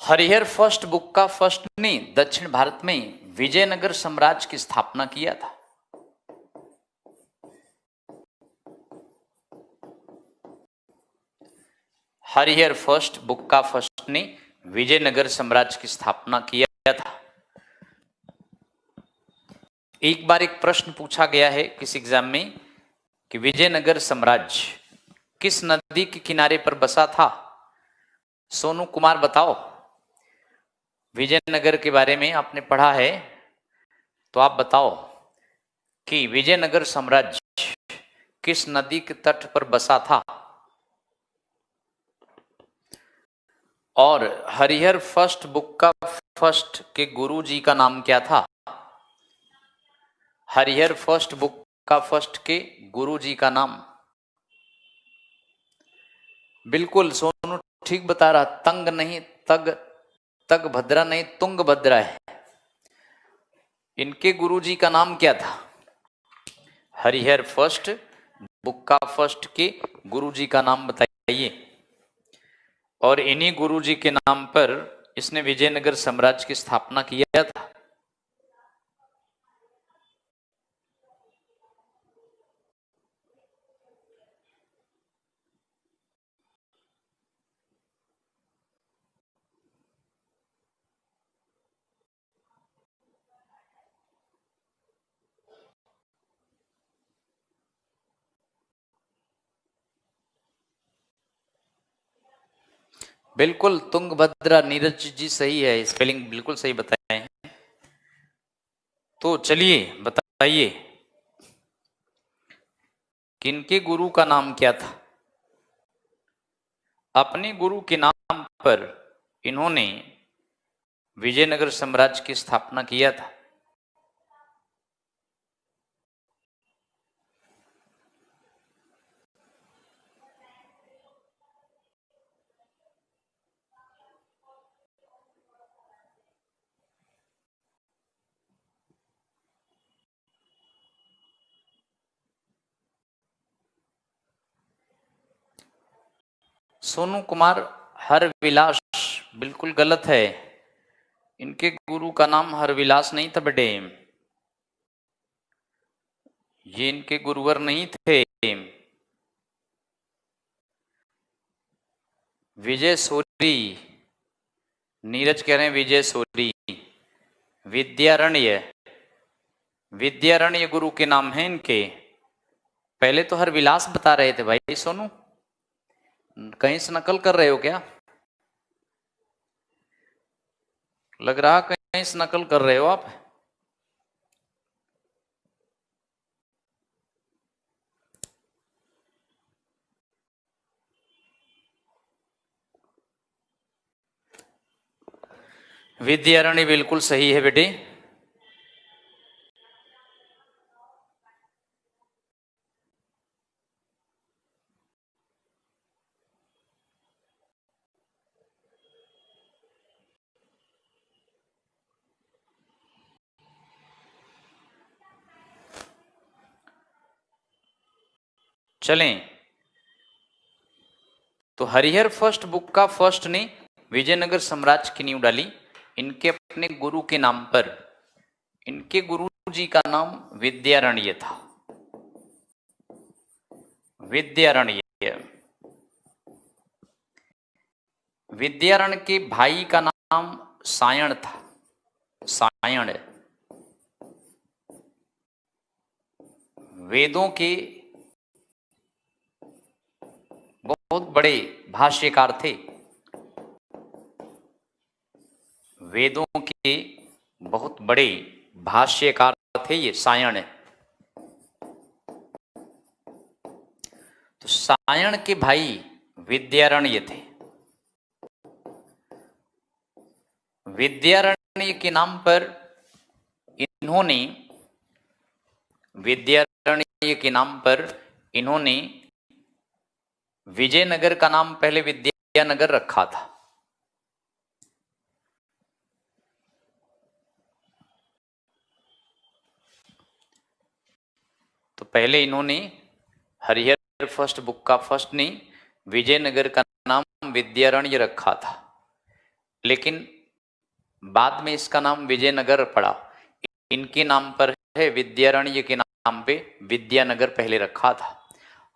हरिहर फर्स्ट बुक्का फर्स्ट ने दक्षिण भारत में विजयनगर साम्राज्य की स्थापना किया था। हरिहर फर्स्ट बुक्का फर्स्ट ने विजयनगर साम्राज्य की स्थापना किया था। एक बार एक प्रश्न पूछा गया है किस एग्जाम में कि विजयनगर साम्राज्य किस नदी के किनारे पर बसा था? सोनू कुमार बताओ, विजयनगर के बारे में आपने पढ़ा है तो आप बताओ कि विजयनगर साम्राज्य किस नदी के तट पर बसा था? और हरिहर फर्स्ट बुक का फर्स्ट के गुरु जी का नाम क्या था? हरिहर फर्स्ट बुक का फर्स्ट के गुरु जी का नाम? बिल्कुल सोनू ठीक बता रहा, तंग नहीं, तग, तग भद्रा नहीं, तुंग भद्रा है। इनके गुरुजी का नाम क्या था? हरिहर फर्स्ट बुक का फर्स्ट के गुरुजी का नाम बताइए। और इन्हीं गुरुजी के नाम पर इसने विजयनगर साम्राज्य की स्थापना किया था। बिल्कुल तुंगभद्रा, नीरज जी सही है, स्पेलिंग बिल्कुल सही बताए हैं। तो चलिए बताइए, किनके गुरु का नाम क्या था? अपने गुरु के नाम पर इन्होंने विजयनगर साम्राज्य की स्थापना किया था। सोनू कुमार, हरविलास बिल्कुल गलत है। इनके गुरु का नाम हरविलास नहीं था बेटे, ये इनके गुरुवर नहीं थे। विजय सोरी, नीरज कह रहे हैं विजय सोरी। विद्यारण्य, विद्यारण्य गुरु के नाम हैं इनके। पहले तो हरविलास बता रहे थे भाई सोनू, कहीं से नकल कर रहे हो क्या? लग रहा कहीं से नकल कर रहे हो आप। विद्यारण्य बिल्कुल सही है बेटे। चलें, तो हरिहर फर्स्ट बुक का फर्स्ट ने विजयनगर साम्राज्य की नींव डाली इनके अपने गुरु के नाम पर। इनके गुरु जी का नाम विद्यारण्य था। विद्यारण्य, विद्यारण्य के भाई का नाम सायण था। सायण वेदों के बहुत बड़े भाष्यकार थे। वेदों के बहुत बड़े भाष्यकार थे ये सायण। तो सायण के भाई विद्यारण्य थे। विद्यारण्य के नाम पर इन्होंने, विद्यारण्य के नाम पर इन्होंने विजयनगर का नाम पहले विद्यानगर रखा था। तो पहले इन्होंने हरिहर फर्स्ट बुक का फर्स्ट ने विजयनगर का नाम विद्यारण्य रखा था, लेकिन बाद में इसका नाम विजयनगर पड़ा। इनके नाम पर है, विद्यारण्य के नाम पे विद्यानगर पहले रखा था।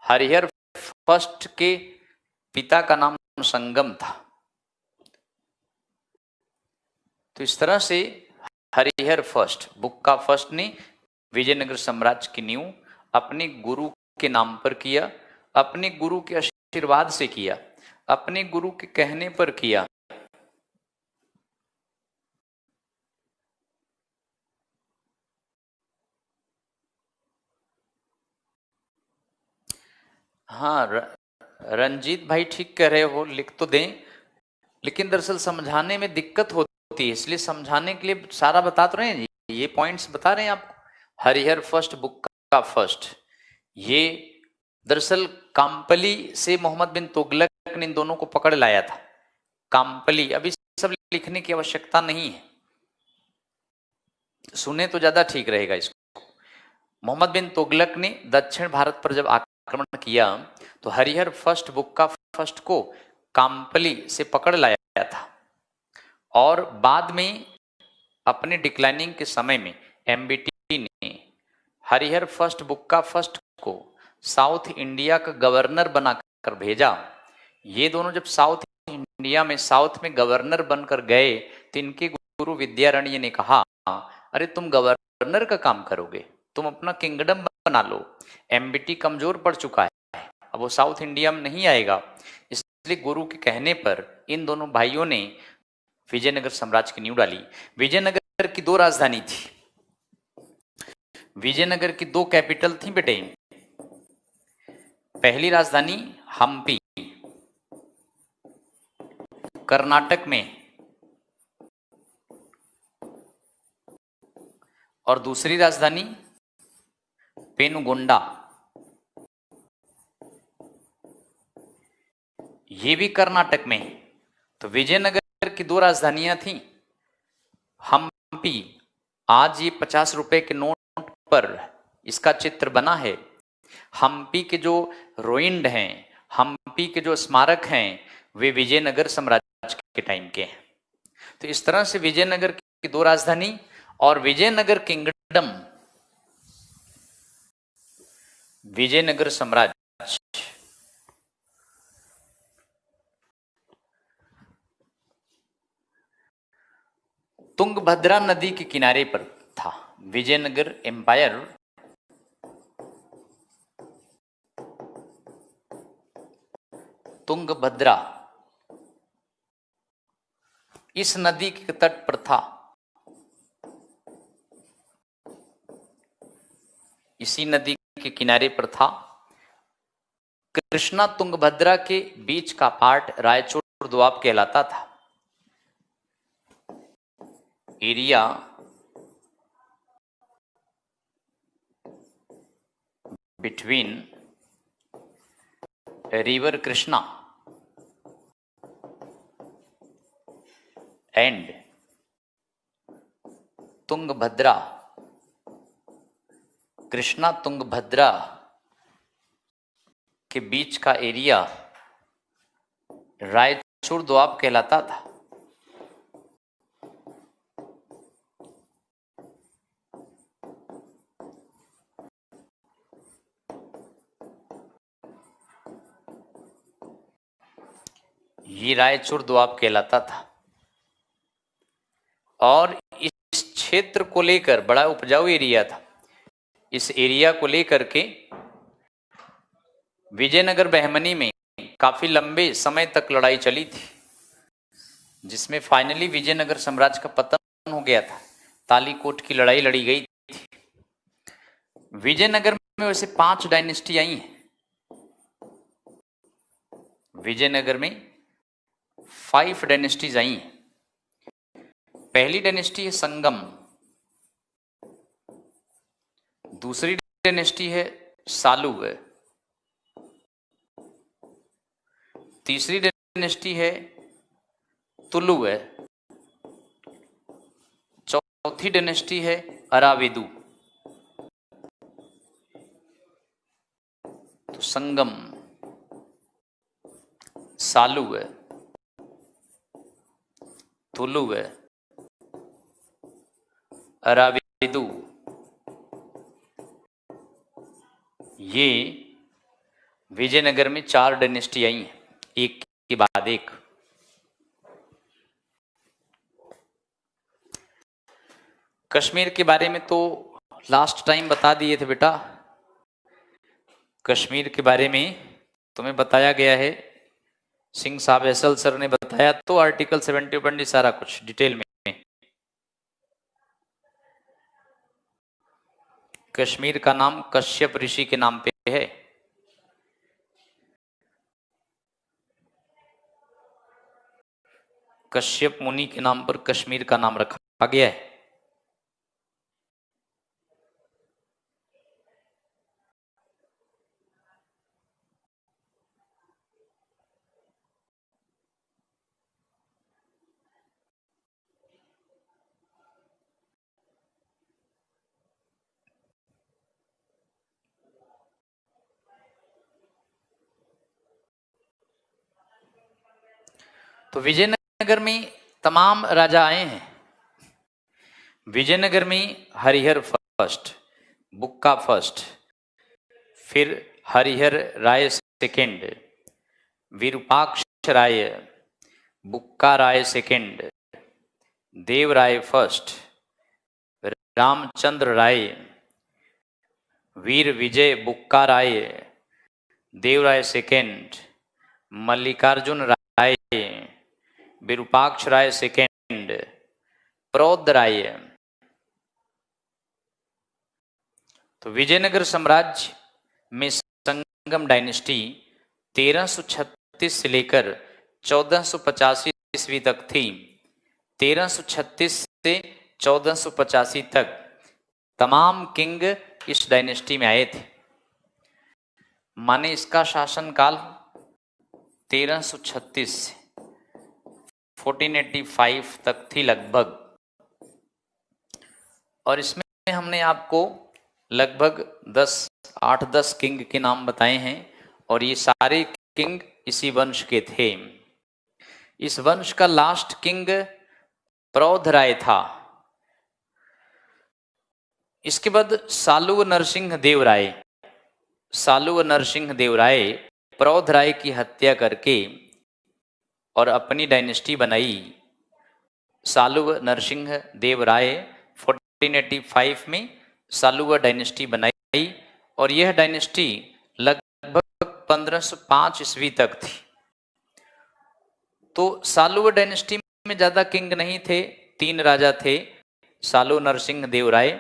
हरिहर फर्स्ट के पिता का नाम संगम था। तो इस तरह से हरिहर फर्स्ट बुक का फर्स्ट ने विजयनगर साम्राज्य की नींव अपने गुरु के नाम पर किया, अपने गुरु के आशीर्वाद से किया, अपने गुरु के कहने पर किया। हाँ रंजीत भाई ठीक कह रहे हो, लिख तो दें, लेकिन दरअसल समझाने में दिक्कत होती है, इसलिए समझाने के लिए सारा बता तो रहे हैं जी, ये पॉइंट्स बता रहे हैं आपको। हरिहर फर्स्ट बुक का फर्स्ट, ये दरअसल काम्पली से मोहम्मद बिन तुगलक ने इन दोनों को पकड़ लाया था। काम्पली, अभी सब लिखने की आवश्यकता नहीं है, सुने तो ज्यादा ठीक रहेगा इसको। मोहम्मद बिन तुगलक ने दक्षिण भारत पर जब आक्रमण किया तो हरिहर फर्स्ट बुक का फर्स्ट को काम्पली से पकड़ लाया था, और बाद में अपने डिक्लाइनिंग के समय में एमबीटी ने हरिहर फर्स्ट बुक का फर्स्ट को साउथ इंडिया का गवर्नर बनाकर भेजा। ये दोनों जब साउथ इंडिया में, साउथ में गवर्नर बनकर गए तो इनके गुरु विद्यारण्य ने कहा, अरे तुम गवर्नर का काम करोगे, तुम अपना किंगडम बना लो, एमबीटी कमजोर पड़ चुका है, अब वो साउथ इंडिया में नहीं आएगा। इसलिए गुरु के कहने पर इन दोनों भाइयों ने विजयनगर साम्राज्य की नींव डाली। विजयनगर की दो राजधानी थी, विजयनगर की दो कैपिटल थी बेटे। पहली राजधानी हम्पी कर्नाटक में, और दूसरी राजधानी पेनुगोंडा, ये भी कर्नाटक में। तो विजयनगर की दो राजधानियां थी। हम्पी, आज ये 50 रुपए के नोट पर इसका चित्र बना है। हम्पी के जो रोइंड हैं, हम्पी के जो स्मारक हैं, वे विजयनगर साम्राज्य के टाइम के हैं। तो इस तरह से विजयनगर की दो राजधानी और विजयनगर किंगडम, विजयनगर साम्राज्य तुंगभद्रा नदी के किनारे पर था। विजयनगर एम्पायर तुंगभद्रा इस नदी के तट पर था, इसी नदी के किनारे पर था। कृष्णा तुंगभद्रा के बीच का पार्ट रायचूर दोआब कहलाता था। Area between river Krishna and Tungabhadra, Krishna Tungabhadra के बीच का एरिया रायचूर दोआब कहलाता था। ये रायचूर दोआब कहलाता था, और इस क्षेत्र को लेकर बड़ा उपजाऊ एरिया था। इस एरिया को लेकर के विजयनगर बहमनी में काफी लंबे समय तक लड़ाई चली थी, जिसमें फाइनली विजयनगर साम्राज्य का पतन हो गया था। तालीकोट की लड़ाई लड़ी गई थी। विजयनगर में वैसे 5 डायनेस्टी आई हैं। विजयनगर में 5 डायनेस्टीज आई हैं। पहली डायनेस्टी है संगम, दूसरी डायनेस्टी है सालुव, तीसरी डायनेस्टी है तुलुव, चौथी डायनेस्टी है अरावेदु। तो संगम, सालुव, तुलुव, अरावेदु, ये विजयनगर में 4 डायनेस्टी आई हैं, एक के बाद एक। कश्मीर के बारे में तो लास्ट टाइम बता दिए थे बेटा। कश्मीर के बारे में तुम्हें बताया गया है, सिंह साहब एसल सर ने बताया, तो आर्टिकल 70 सारा कुछ डिटेल में। कश्मीर का नाम कश्यप ऋषि के नाम पे है। कश्यप मुनि के नाम पर कश्मीर का नाम रखा गया है। तो विजयनगर में तमाम राजा आए हैं। विजयनगर में हरिहर फर्स्ट, बुक्का फर्स्ट, फिर हरिहर राय सेकेंड, विरूपाक्ष राय, बुक्का राय सेकेंड, देव राय फर्स्ट, रामचंद्र राय, वीर विजय बुक्का राय, देवराय सेकेंड, मल्लिकार्जुन राय, विरूपाक्ष राय सेकेंड, प्रौद्ध राय। तो विजयनगर साम्राज्य में संगम डायनेस्टी 1336 से लेकर 1485 ईस्वी तक थी। 1336 से 1485 तक तमाम किंग इस डायनेस्टी में आए थे। माने इसका शासनकाल 1336 से 1485 तक थी लगभग। और इसमें हमने आपको लगभग 8-10 किंग के नाम बताए हैं और ये सारे किंग इसी वंश के थे। इस वंश का लास्ट किंग प्रौद्ध राय था। इसके बाद सालुव नरसिंह देव राय, सालुव नरसिंह देव राय प्रौद्ध राय की हत्या करके और अपनी डायनेस्टी बनाई। सालुव नरसिंह देव राय 1485 में सालुवा डायनेस्टी बनाई और यह डायनेस्टी लगभग 1505 ईस्वी तक थी। तो सालुवा डायनेस्टी में ज्यादा किंग नहीं थे, 3 राजा थे, सालु नरसिंह देव राय,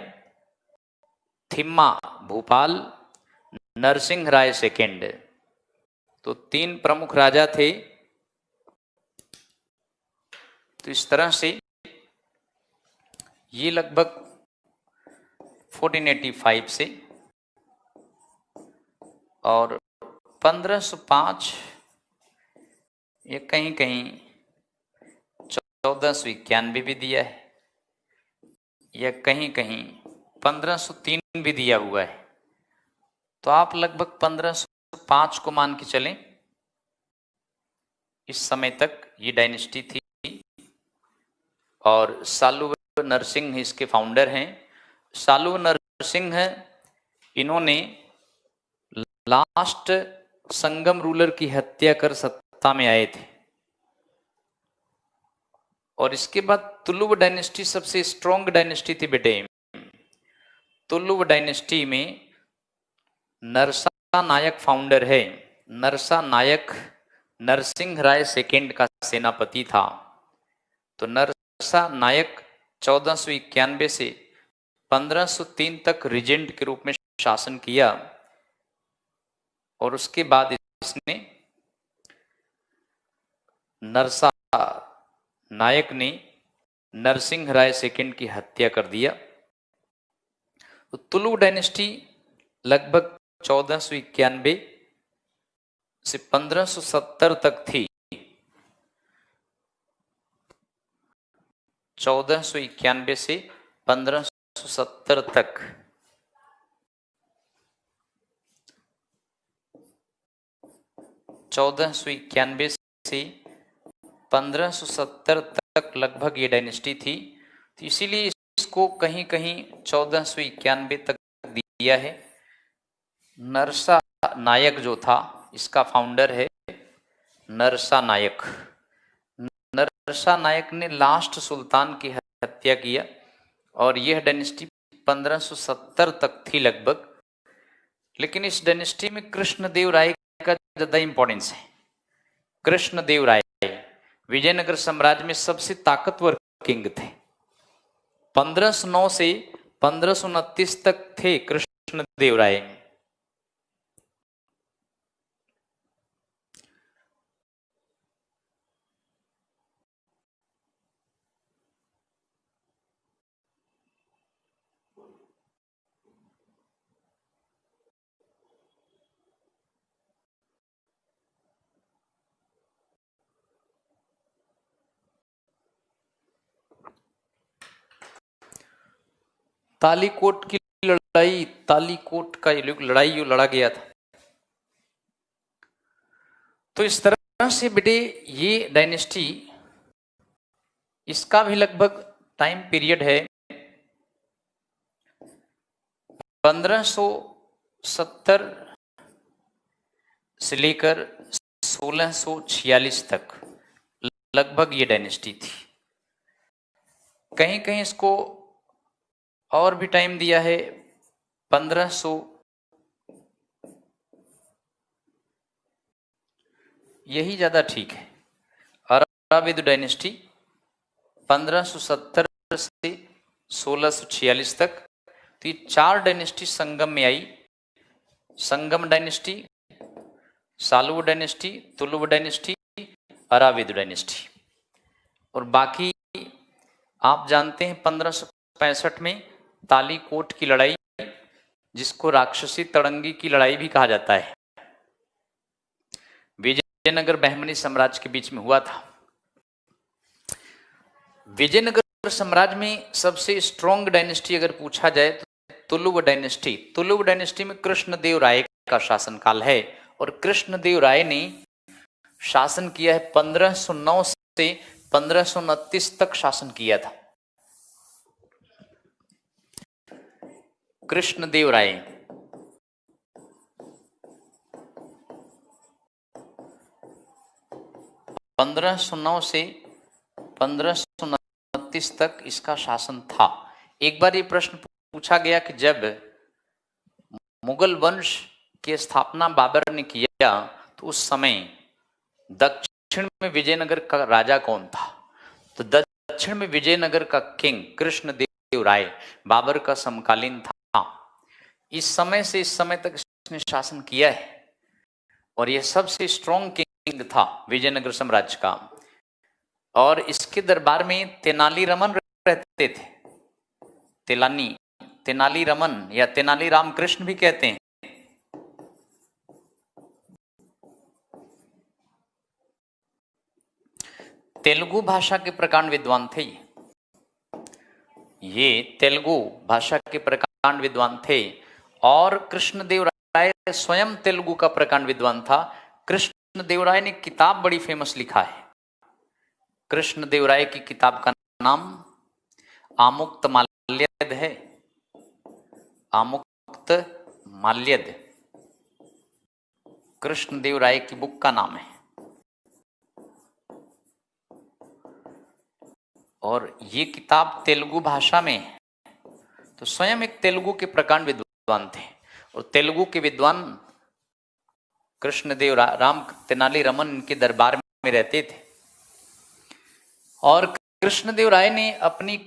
थिम्मा भूपाल, नरसिंह राय सेकेंड। तो 3 प्रमुख राजा थे। तो इस तरह से ये लगभग 1485 से और 1505 ये कहीं कहीं 1491 भी दिया है, या कहीं कहीं 1503 भी दिया हुआ है। तो आप लगभग 1505 को मान के चलें। इस समय तक ये डायनेस्टी थी और सालु नरसिंह इसके फाउंडर हैं। सालु नरसिंह इन्होंने लास्ट संगम रूलर की हत्या कर सत्ता में आए थे। और इसके बाद तुलुव डायनेस्टी सबसे स्ट्रॉन्ग डायनेस्टी थी बेटे। तुलुव डायनेस्टी में नरसा नायक फाउंडर है। नरसा नायक नरसिंह राय सेकेंड का सेनापति था। तो नरसा नायक 1491 से 1503 तक रिजेंट के रूप में शासन किया और उसके बाद इसने नरसा नायक ने नरसिंह राय सेकेंड की हत्या कर दिया। तो तुलु डायनेस्टी लगभग 1491 से 1570 तक थी। 1491 से 1570 तक। से 1570 तक लगभग ये डायनेस्टी थी। तो इसीलिए इसको कहीं कहीं 1491 तक दिया है। नरसा नायक जो था इसका फाउंडर है नरसा नायक। नरसा नायक ने लास्ट सुल्तान की हत्या किया और यह डायनेस्टी 1570 तक थी लगभग। लेकिन इस डायनेस्टी में कृष्णदेव राय का ज्यादा इंपॉर्टेंस है। कृष्णदेव राय विजयनगर साम्राज्य में सबसे ताकतवर किंग थे। 1509 से 1529 तक थे कृष्णदेव राय। तालीकोट की लड़ाई, तालीकोट का लड़ाई लड़ा गया था। तो इस तरह से बेटे ये डायनेस्टी, इसका भी लगभग टाइम पीरियड है 1570 से लेकर 1646 तक लगभग ये डायनेस्टी थी। कहीं कहीं इसको और भी टाइम दिया है 1500, यही ज्यादा ठीक है। अराविद डायनेस्टी 1570 से 1646 तक। तो ये 4 डायनेस्टी संगम में आई। Sangam dynasty, Saluva dynasty, Tuluva dynasty, Aravidu dynasty. और बाकी आप जानते हैं 1565 में तालीकोट की लड़ाई, जिसको राक्षसी तड़ंगी की लड़ाई भी कहा जाता है, विजयनगर बहमनी साम्राज्य के बीच में हुआ था। विजयनगर साम्राज्य में सबसे स्ट्रॉन्ग डायनेस्टी अगर पूछा जाए तो तुलुव डायनेस्टी। तुलुव डायनेस्टी में कृष्णदेव राय का शासनकाल है, और कृष्णदेव राय ने शासन किया है 1509 से 1529 तक शासन किया था। कृष्णदेव राय 1509 से 1529 तक इसका शासन था। एक बार ये प्रश्न पूछा गया कि जब मुगल वंश की स्थापना बाबर ने किया तो उस समय दक्षिण में विजयनगर का राजा कौन था? तो दक्षिण में विजयनगर का किंग कृष्णदेव राय बाबर का समकालीन था। इस समय से इस समय तक इसने शासन किया है, और यह सबसे स्ट्रॉन्ग किंग था विजयनगर साम्राज्य का। और इसके दरबार में तेनालीरामन रहते थे। तेनालीरामन या तेनाली रामकृष्ण भी कहते हैं। तेलुगु भाषा के प्रकांड विद्वान थे। ये तेलुगु भाषा के प्रकांड विद्वान थे, और कृष्णदेव राय स्वयं तेलुगु का प्रकांड विद्वान था। कृष्णदेव राय ने किताब बड़ी फेमस लिखा है। कृष्णदेव राय की किताब का नाम आमुक्त माल्यद है। आमुक्त माल्यद कृष्णदेव राय की बुक का नाम है। और ये किताब तेलुगु भाषा में है। तो स्वयं एक तेलुगु के प्रकांड विद्वान थे, और तेलुगु के विद्वान कृष्णदेव राम तेनालीरामन इनके दरबार में रहते थे। और कृष्णदेव राय ने अपनी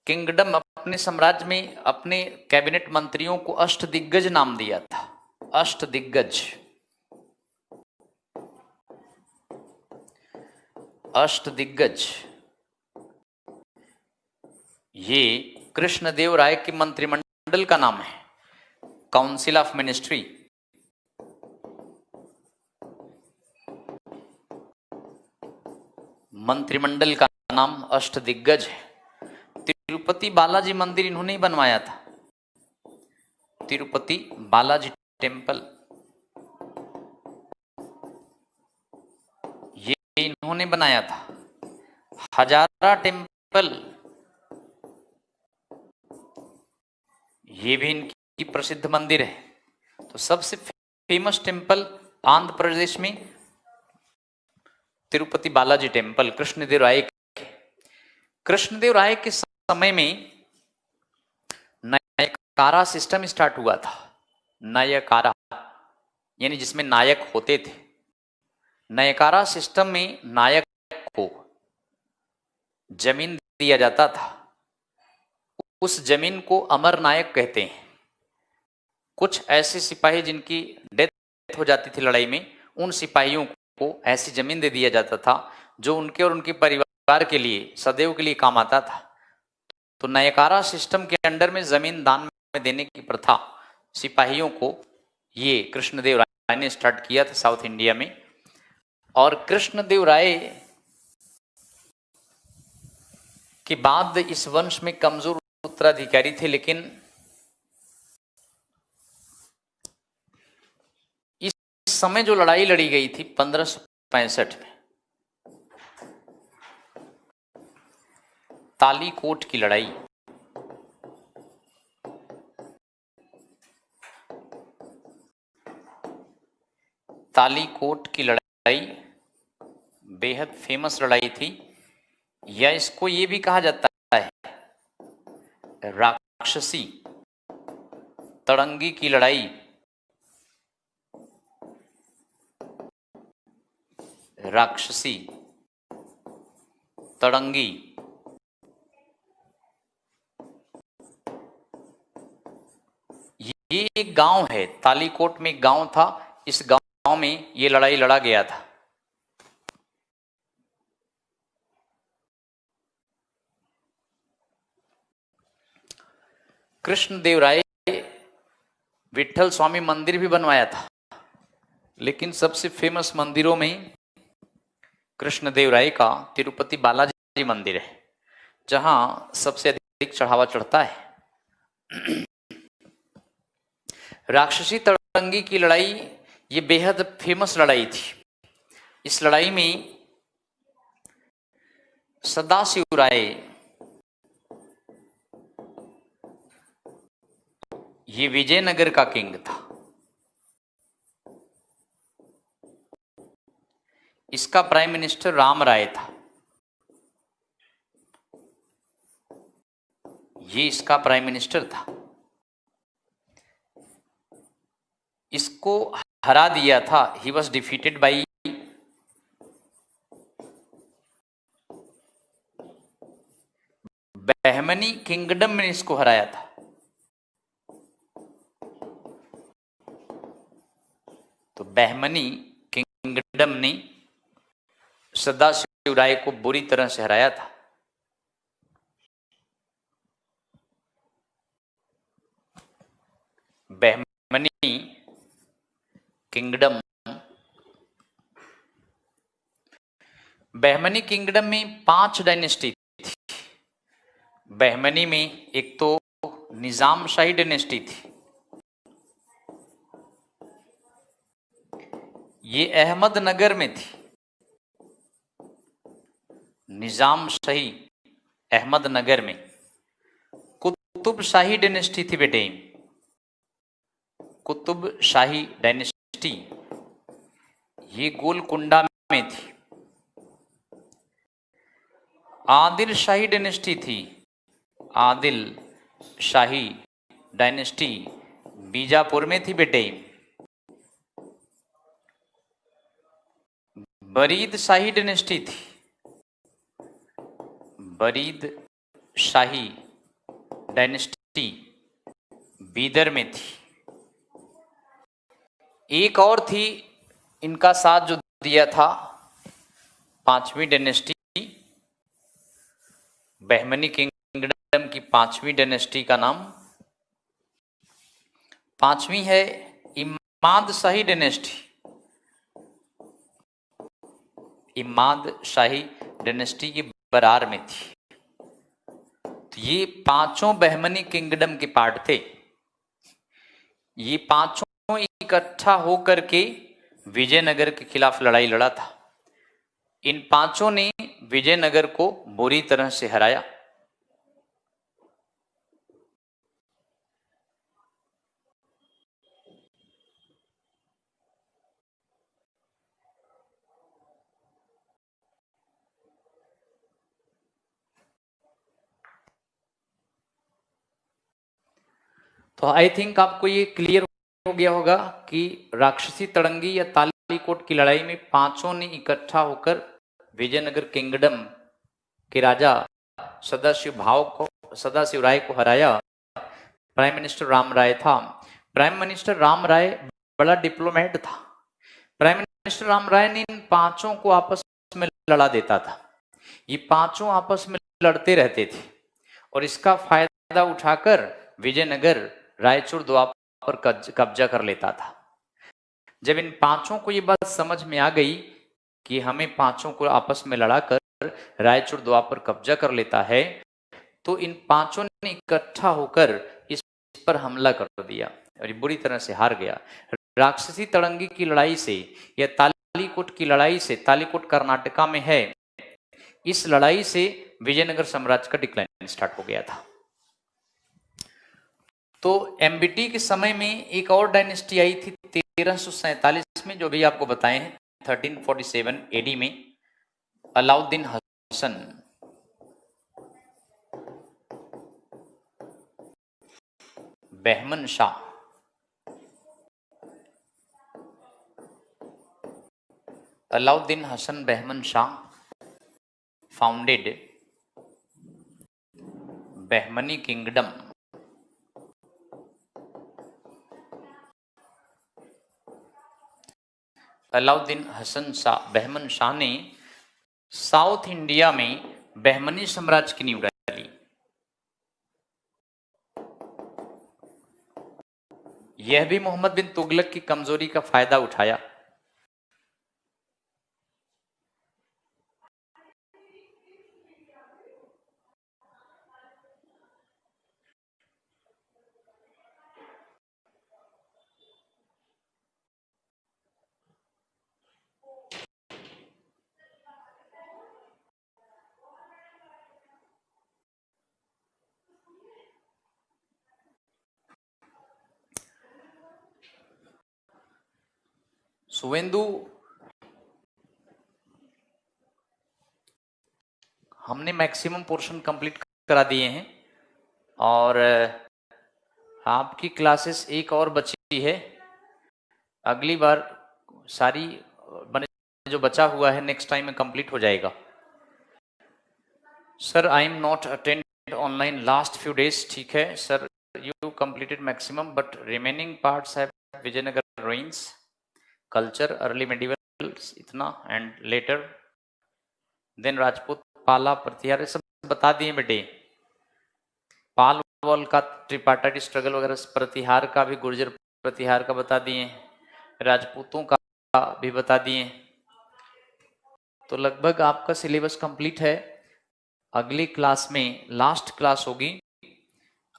किंगडम, अपने साम्राज्य में अपने कैबिनेट मंत्रियों को अष्टदिग्गज नाम दिया था। अष्टदिग्गज, अष्टदिग्गज ये कृष्णदेव राय के मंत्रिमंडल का नाम है। Council of ministry. मंत्रिमंडल का नाम अष्टदिग्गज है। तिरुपति बालाजी मंदिर इन्होंने ही बनवाया था। तिरुपति बालाजी टेम्पल ये इन्होंने बनाया था। हजारा टेम्पल ये भी इनकी प्रसिद्ध मंदिर है। तो सबसे फेमस टेम्पल आंध्र प्रदेश में तिरुपति बालाजी टेम्पल कृष्णदेव राय के। कृष्णदेव राय के समय में नायकारा सिस्टम स्टार्ट हुआ था। नायकारा यानी जिसमें नायक होते थे। नायकारा सिस्टम में नायक को जमीन दिया जाता था। उस जमीन को अमर नायक कहते हैं। कुछ ऐसे सिपाही जिनकी डेथ हो जाती थी लड़ाई में, उन सिपाहियों को ऐसी जमीन दे दिया जाता था जो उनके और उनके परिवार के लिए सदैव के लिए काम आता था। तो नायकारा सिस्टम के अंडर में जमीन दान में देने की प्रथा सिपाहियों को ये कृष्णदेव राय ने स्टार्ट किया था साउथ इंडिया में। और कृष्णदेव राय के बाद इस वंश में कमजोर उत्तराधिकारी थे, लेकिन इस समय जो लड़ाई लड़ी गई थी 1565 में, तालीकोट की लड़ाई, तालीकोट की लड़ाई बेहद फेमस लड़ाई थी, या इसको ये भी कहा जाता है राक्षसी तड़ंगी की लड़ाई। राक्षसी तड़ंगी, ये एक गांव है, तालीकोट में एक गांव था, इस गांव में ये लड़ाई लड़ा गया था। कृष्णदेवराय विठल स्वामी मंदिर भी बनवाया था, लेकिन सबसे फेमस मंदिरों में कृष्णदेवराय का तिरुपति बालाजी मंदिर है, जहां सबसे अधिक चढ़ावा चढ़ता है। राक्षसी तड़ंगी की लड़ाई ये बेहद फेमस लड़ाई थी। इस लड़ाई में सदाशिव राय ये विजयनगर का किंग था। इसका प्राइम मिनिस्टर राम राय था। ये इसका प्राइम मिनिस्टर था। इसको हरा दिया था, he was defeated by Bahmani kingdom में, इसको हराया था। तो बहमनी किंगडम ने सदाशिव राय को बुरी तरह से हराया था। बहमनी किंगडम, बहमनी किंगडम में 5 डायनेस्टी थी। बहमनी में एक तो निजाम शाही डायनेस्टी थी, ये अहमदनगर में थी। निजाम शाही अहमदनगर में। कुतुब शाही डायनेस्टी थी बेटे, कुतुब शाही डायनेस्टी ये गोलकुंडा में थी। आदिल शाही डायनेस्टी थी, आदिल शाही डायनेस्टी बीजापुर में थी बेटे। बरीद शाही डायनेस्टी थी, बरीद शाही डायनेस्टी बीदर में थी। एक और थी, इनका साथ जो दिया था, 5वीं डायनेस्टी, बहमनी किंगडम की 5वीं डायनेस्टी का नाम, 5वीं है इमाद शाही डायनेस्टी। इमाद शाही डायनेस्टी की बरार में थी। तो ये 5 बहमनी किंगडम के पार्ट थे। ये 5 इकट्ठा होकर के विजयनगर के खिलाफ लड़ाई लड़ा था। इन 5 ने विजयनगर को बुरी तरह से हराया। तो आई थिंक आपको ये क्लियर हो गया होगा कि राक्षसी तड़ंगी या तालीकोट की लड़ाई में 5 ने इकट्ठा होकर विजयनगर किंगडम के राजा सदाशिव राय को हराया। प्राइम मिनिस्टर राम राय था। प्राइम मिनिस्टर राम राय बड़ा डिप्लोमेट था। प्राइम मिनिस्टर राम राय ने इन 5 को आपस में लड़ा देता था। ये 5 आपस में लड़ते रहते थे और इसका फायदा उठाकर विजयनगर रायचूर द्वापर कब्जा कर लेता था। जब इन 5 को ये बात समझ में आ गई कि हमें 5 को आपस में लड़ाकर रायचूर द्वापर कब्जा कर लेता है, तो इन 5 इकट्ठा होकर इस पर हमला कर दिया और ये बुरी तरह से हार गया। राक्षसी तड़ंगी की लड़ाई से या तालीकोट की लड़ाई से, तालीकोट कर्नाटका में है, इस लड़ाई से विजयनगर साम्राज्य का डिक्लाइन स्टार्ट हो गया था। तो एमबीटी के समय में एक और डायनेस्टी आई थी 1347 में, जो भी आपको बताए हैं 1347 एडी में, अलाउद्दीन हसन। Bahman Shah, Alauddin Hasan Bahman Shah founded Bahmani kingdom. अलाउद्दीन हसन शाह बहमन शाह ने साउथ इंडिया में बहमनी साम्राज्य की नींव डाली। यह भी मोहम्मद बिन तुगलक की कमजोरी का फायदा उठाया। शुवेंदु, हमने मैक्सिमम पोर्शन कंप्लीट करा दिए हैं और आपकी क्लासेस एक और बची है। अगली बार सारी जो बचा हुआ है नेक्स्ट टाइम में कंप्लीट हो जाएगा। Sir I am not attend online last few days. ठीक है sir, you completed maximum but remaining parts have Vijayanagar ruins, culture, early medieval इतना and later then Rajput, Pala, Pratihara, सब बता दिए बेटे। पाल वॉल का ट्रिपार्टाइट स्ट्रगल वगैरह, प्रतिहार का भी, गुर्जर प्रतिहार का बता दिए, राजपूतों का भी बता दिए। तो लगभग आपका सिलेबस कंप्लीट है। अगली क्लास में लास्ट क्लास होगी।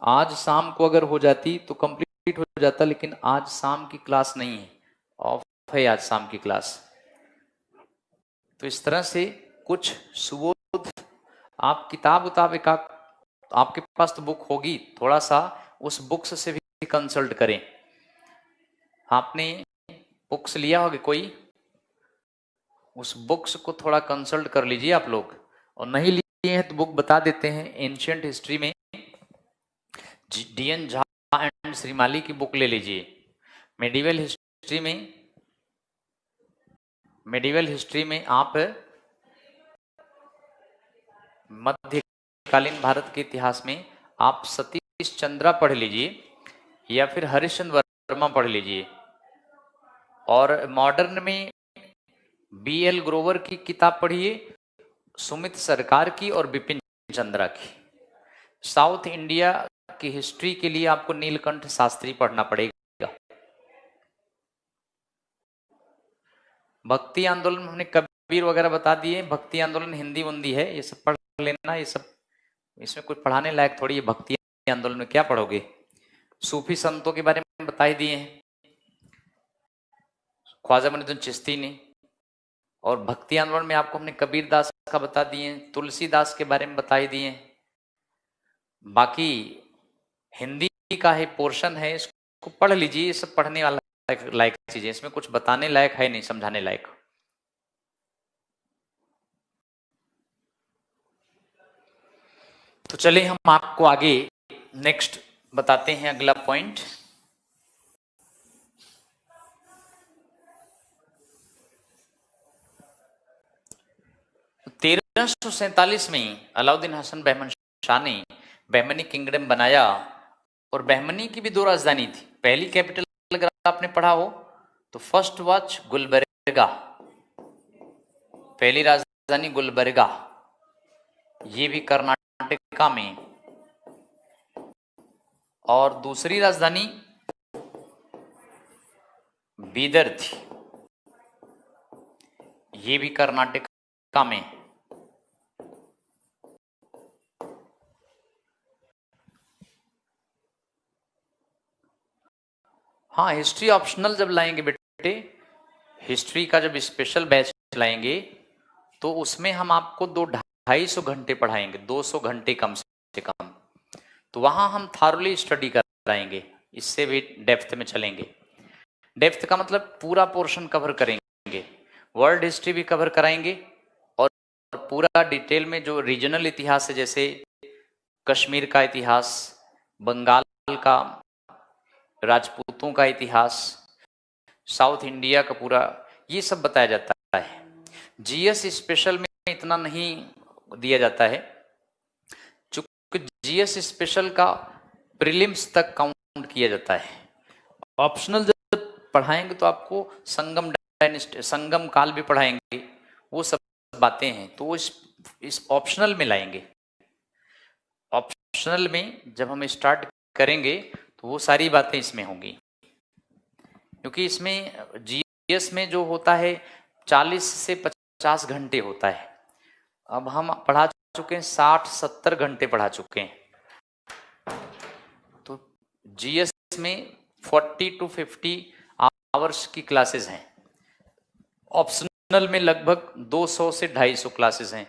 आज शाम को अगर हो जाती तो कंप्लीट हो जाता, लेकिन आज शाम की क्लास नहीं है, ऑफ है आज शाम की क्लास। तो इस तरह से कुछ सुबोध आप किताब एक आपके पास तो बुक होगी, थोड़ा सा उस बुक्स से भी कंसल्ट करें। आपने बुक्स लिया होगा कोई, उस बुक्स को थोड़ा कंसल्ट कर लीजिए आप लोग, और नहीं लिए हैं तो बुक बता देते हैं। एंशिएंट हिस्ट्री में डीएन झा एंड श्रीमाली की बुक ले लीजिए। मेडिवल हिस्ट्री में आप मध्यकालीन भारत के इतिहास में आप सतीश चंद्रा पढ़ लीजिए या फिर हरिश्चंद्र वर्मा पढ़ लीजिए। और मॉडर्न में बीएल ग्रोवर की किताब पढ़िए, सुमित सरकार की और बिपिन चंद्रा की। साउथ इंडिया की हिस्ट्री के लिए आपको नीलकंठ शास्त्री पढ़ना पड़ेगा। भक्ति आंदोलन हमने कबीर वगैरह बता दिए, भक्ति आंदोलन हिंदी वंदी है, ये सब पढ़ लेना। ये सब इसमें कुछ पढ़ाने लायक थोड़ी है। भक्ति आंदोलन में क्या पढ़ोगे, सूफी संतों के बारे में बता ही दिए हैं ख्वाजा मुइनुद्दीन चिश्ती ने। और भक्ति आंदोलन में आपको हमने कबीर दास का बता दिए, तुलसीदास के बारे में बता ही दिए। बाकी हिंदी का है पोर्शन है, इसको पढ़ लीजिए। ये सब पढ़ने वाला लायक चीजें, इसमें कुछ बताने लायक है नहीं, समझाने लायक। तो चलिए हम आपको आगे नेक्स्ट बताते हैं अगला पॉइंट। तो 1347 में अलाउद्दीन हसन बहमन शाह ने बहमनी किंगडम बनाया, और बहमनी की भी दो राजधानी थी। पहली कैपिटल अगर आपने पढ़ा हो तो फर्स्ट वाच गुलबर्गा, पहली राजधानी गुलबर्गा, ये भी कर्नाटका में। और दूसरी राजधानी बीदर थी, ये भी कर्नाटका में। हाँ, हिस्ट्री ऑप्शनल जब लाएंगे बेटे, हिस्ट्री का जब स्पेशल बैच लाएंगे तो उसमें हम आपको 200-250 घंटे पढ़ाएंगे, 200 घंटे कम से कम। तो वहां हम थारोली स्टडी कराएंगे, इससे भी डेप्थ में चलेंगे। डेप्थ का मतलब पूरा पोर्शन कवर करेंगे, वर्ल्ड हिस्ट्री भी कवर कराएंगे और पूरा डिटेल में जो रीजनल इतिहास है, जैसे कश्मीर का इतिहास, बंगाल का, राजपूतों का इतिहास, साउथ इंडिया का पूरा, ये सब बताया जाता है। जीएस स्पेशल में इतना नहीं दिया जाता है, चूंकि जीएस स्पेशल का प्रीलिम्स तक काउंट किया जाता है। ऑप्शनल जब पढ़ाएंगे तो आपको संगम डायनेस्टी, संगम काल भी पढ़ाएंगे, वो सब बातें हैं, तो इस ऑप्शनल में लाएंगे। ऑप्शनल में जब हम स्टार्ट करेंगे तो वो सारी बातें इसमें होंगी, क्योंकि इसमें जीएस में जो होता है 40 से 50 घंटे होता है। अब हम पढ़ा चुके हैं 60-70 घंटे पढ़ा चुके हैं। तो जीएस में 40 to 50 आवर्स की क्लासेस हैं, ऑप्शनल में लगभग 200 से 250 क्लासेस हैं।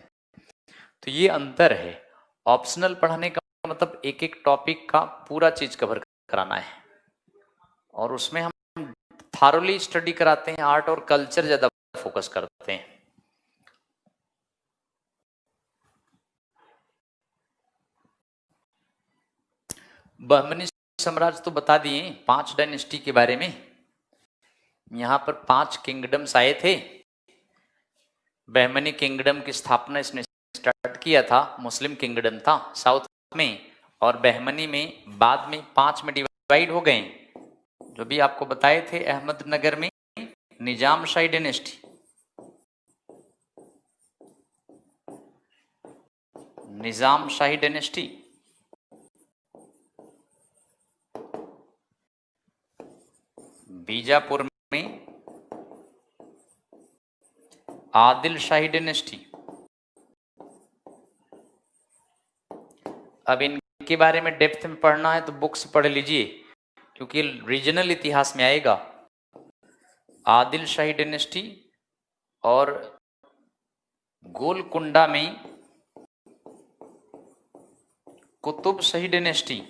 तो ये अंतर है। ऑप्शनल पढ़ाने का मतलब एक एक टॉपिक का पूरा चीज कवर कराना है, और उसमें हम थारोली स्टडी कराते हैं, आर्ट और कल्चर ज्यादा फोकस करते हैं। बहमनी साम्राज्य तो बता दिए, 5 डायनेस्टी के बारे में। यहां पर 5 किंगडम्स आए थे। बहमनी किंगडम की स्थापना इसने स्टार्ट किया था, मुस्लिम किंगडम था साउथ में, और बहमनी में बाद में 5 में डिवाइड हो गए। जो भी आपको बताए थे, अहमदनगर में निजाम शाही डायनेस्टी, निजाम शाही डायनेस्टी, बीजापुर में आदिल शाही डायनेस्टी। अब इनके बारे में डेप्थ में पढ़ना है तो बुक्स पढ़ लीजिए, क्योंकि रीजनल इतिहास में आएगा। आदिल शाही डायनेस्टी और गोलकुंडा में कुतुब शाही डायनेस्टी,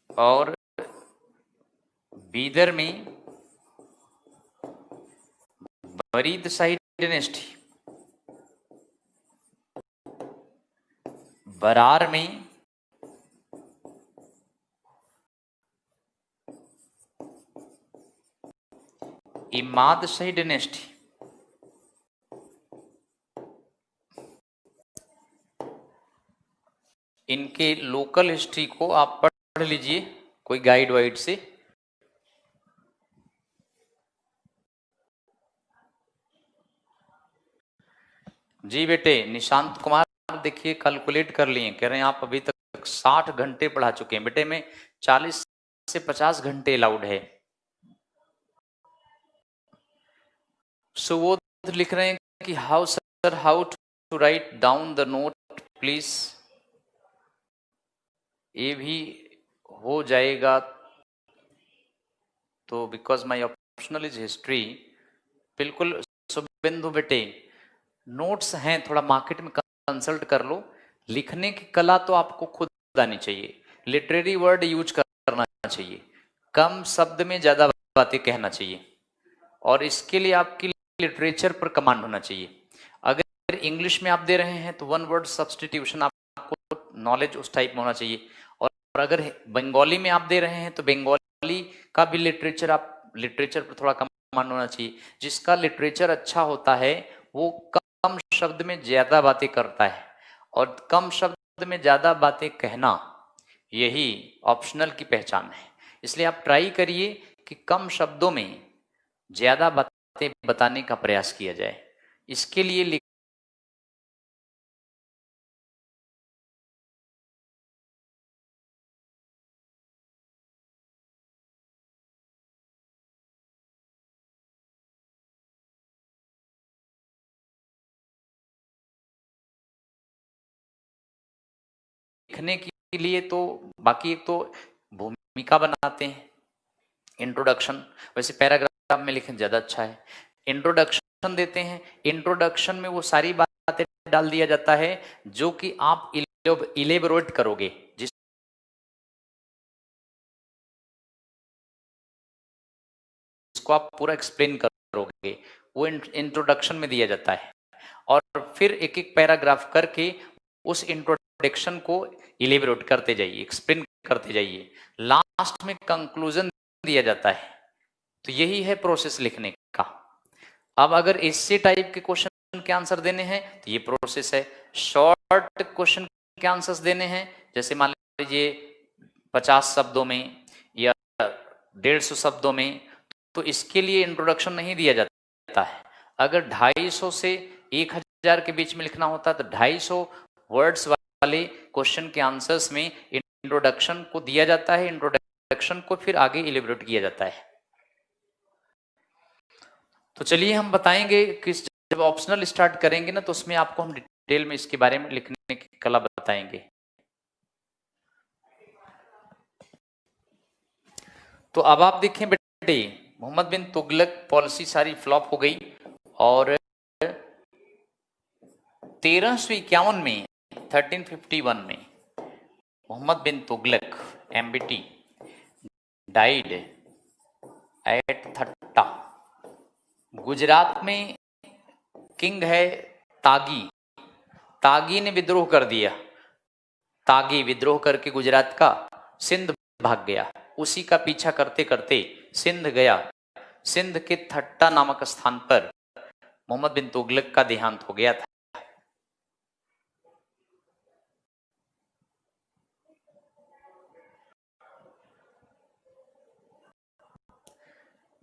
और बीदर में बरीद शाही डायनेस्टी, बरार में इमाद शाही डायनेस्टी। इनके लोकल हिस्ट्री को आप पढ़ लीजिए कोई गाइड वाइड से। जी बेटे, निशांत कुमार देखिए कैलकुलेट कर लिए, कह रहे हैं आप अभी तक 60 घंटे पढ़ा चुके हैं। बेटे में 40 से 50 घंटे अलाउड है। सुबोध लिख रहे हैं कि how sir, how to write down the note please. ये भी हो जाएगा, तो because my optional is history. बिल्कुल शुभेंदु बेटे, नोट्स हैं, थोड़ा मार्केट में कंसल्ट कर लो। लिखने की कला तो आपको खुद आनी चाहिए, लिटरेरी वर्ड यूज करना चाहिए, कम शब्द में ज्यादा बातें कहना चाहिए, और इसके लिए आपकी लिटरेचर पर कमांड होना चाहिए। अगर इंग्लिश में आप दे रहे हैं तो 1 वर्ड सब्सटीट्यूशन आपको नॉलेज उस टाइप में होना चाहिए, और अगर बंगाली में आप दे रहे हैं तो बंगाली का भी लिटरेचर, आप लिटरेचर पर थोड़ा कमांड होना चाहिए। जिसका लिटरेचर अच्छा होता है वो कम शब्द में ज्यादा बातें करता है, और कम शब्द में ज्यादा बातें कहना यही ऑप्शनल की पहचान है। इसलिए आप ट्राई करिए कि कम शब्दों में ज्यादा बातें बताने का प्रयास किया जाए। इसके लिए लिखने की लिए तो बाकी एक तो भूमिका बनाते हैं, इंट्रोडक्शन, वैसे पैराग्राफ में लिखें ज्यादा अच्छा है। इंट्रोडक्शन देते हैं, इंट्रोडक्शन में वो सारी बातें डाल दिया जाता है जो कि आप इलेबोरेट करोगे, जिसको आप पूरा एक्सप्लेन करोगे, वो इंट्रोडक्शन में दिया जाता है। और फिर एक एक पैराग्राफ करके उस इंट्रोडक्शन को इलेबोरेट करते जाइए, एक्सप्लेन करते जाइए, लास्ट में कंक्लूजन दिया जाता है। तो यही है प्रोसेस लिखने का। अब अगर इसी टाइप के क्वेश्चन के आंसर देने हैं तो ये प्रोसेस है। शॉर्ट क्वेश्चन के आंसर्स देने हैं, जैसे मान लीजिए 50 शब्दों में या 150 शब्दों में, तो इसके लिए इंट्रोडक्शन नहीं दिया जाता है। अगर 250 से 1000 के बीच में लिखना होता है तो 250 वर्ड्स वाले क्वेश्चन के आंसर्स में इंट्रोडक्शन को दिया जाता है, इंट्रोडक्शन को फिर आगे इलेबोरेट किया जाता है। तो चलिए हम बताएंगे कि जब ऑप्शनल स्टार्ट करेंगे ना तो उसमें आपको हम डिटेल में इसके बारे में लिखने की कला बताएंगे। तो अब आप देखें बेटे, मोहम्मद बिन तुगलक पॉलिसी सारी फ्लॉप हो गई और 1351 में 1351 में Mohammad bin Tughlaq MBT died eight थट्टा। गुजरात में किंग है तागी, तागी ने विद्रोह कर दिया, तागी विद्रोह करके गुजरात का सिंध भाग गया। उसी का पीछा करते करते सिंध गया। सिंध के थट्टा नामक स्थान पर मोहम्मद बिन तुगलक का देहांत हो गया था।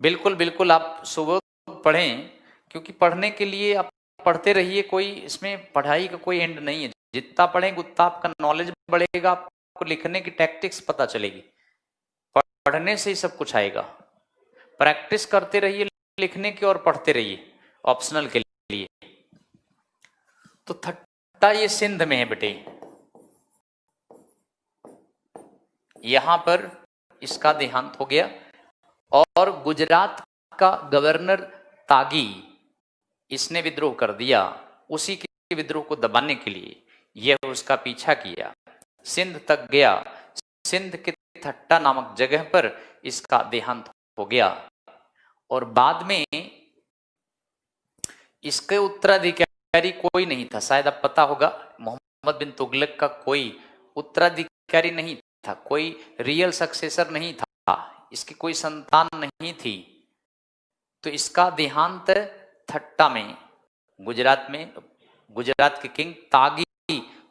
बिल्कुल बिल्कुल आप सुबह पढ़ें, क्योंकि पढ़ने के लिए आप पढ़ते रहिए, कोई इसमें पढ़ाई का कोई एंड नहीं है। जितना पढ़ेंगे उतना आपका नॉलेज बढ़ेगा, आपको लिखने की टैक्टिक्स पता चलेगी। पढ़ने से ही सब कुछ आएगा। प्रैक्टिस करते रहिए लिखने की और पढ़ते रहिए ऑप्शनल के लिए। तो थट्टा ये सिंध में है बेटे, यहां पर इसका देहांत हो गया और गुजरात का गवर्नर तागी इसने विद्रोह कर दिया। उसी के विद्रोह को दबाने के लिए यह उसका पीछा किया, सिंध तक गया। सिंध के थट्टा नामक जगह पर इसका देहांत हो गया और बाद में इसके उत्तराधिकारी कोई नहीं था। शायद अब पता होगा, मोहम्मद बिन तुगलक का कोई उत्तराधिकारी नहीं था, कोई रियल सक्सेसर नहीं था, इसकी कोई संतान नहीं थी। तो इसका देहांत थट्टा में, गुजरात में, गुजरात के किंग तागी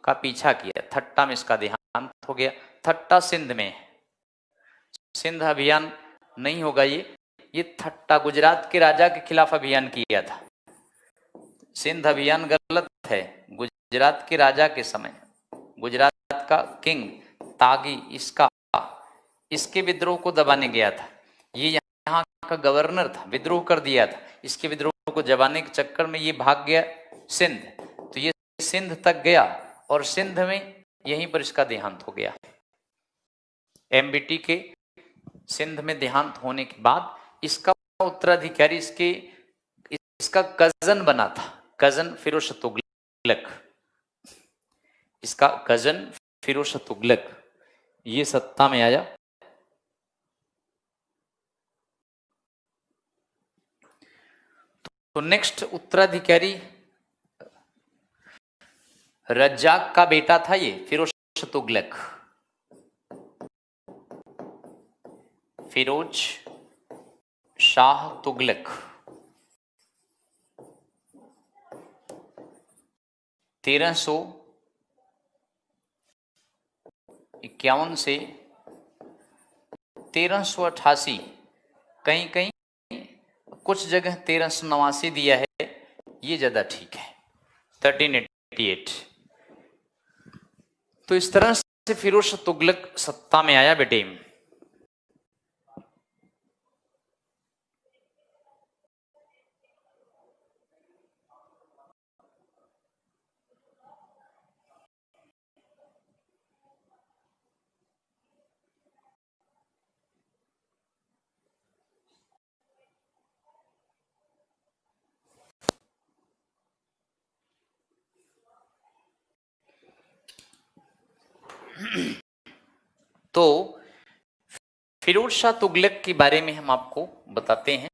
का पीछा किया, थट्टा में इसका देहांत हो गया। थट्टा सिंध में, सिंध अभियान नहीं होगा ये थट्टा गुजरात के राजा के खिलाफ अभियान किया था। सिंध अभियान गलत है। गुजरात के राजा के समय गुजरात का किंग तागी इसके विद्रोह को दबाने गया था। ये यहाँ का गवर्नर था, विद्रोह कर दिया था। इसके विद्रोह को दबाने के चक्कर में ये भाग गया सिंध। तो ये सिंध तक गया और सिंध में यहीं पर इसका देहांत हो गया। MBT के सिंध में देहांत होने के बाद इसका उत्तराधिकारी इसका कजन बना था, कजन फिरोज तुगलक। इसका कजन फिरोज तुगलक ये सत्ता में आया। तो नेक्स्ट उत्तराधिकारी रज्जाक का बेटा था ये फिरोज तुगलक, फिरोज शाह तुगलक। 1351 से 1388, कहीं कहीं कुछ जगह 1389 दिया है, ये ज्यादा ठीक है, 1388। तो इस तरह से फिरोज तुगलक सत्ता में आया बेटे। तो फिरोज शाह तुगलक के बारे में हम आपको बताते हैं।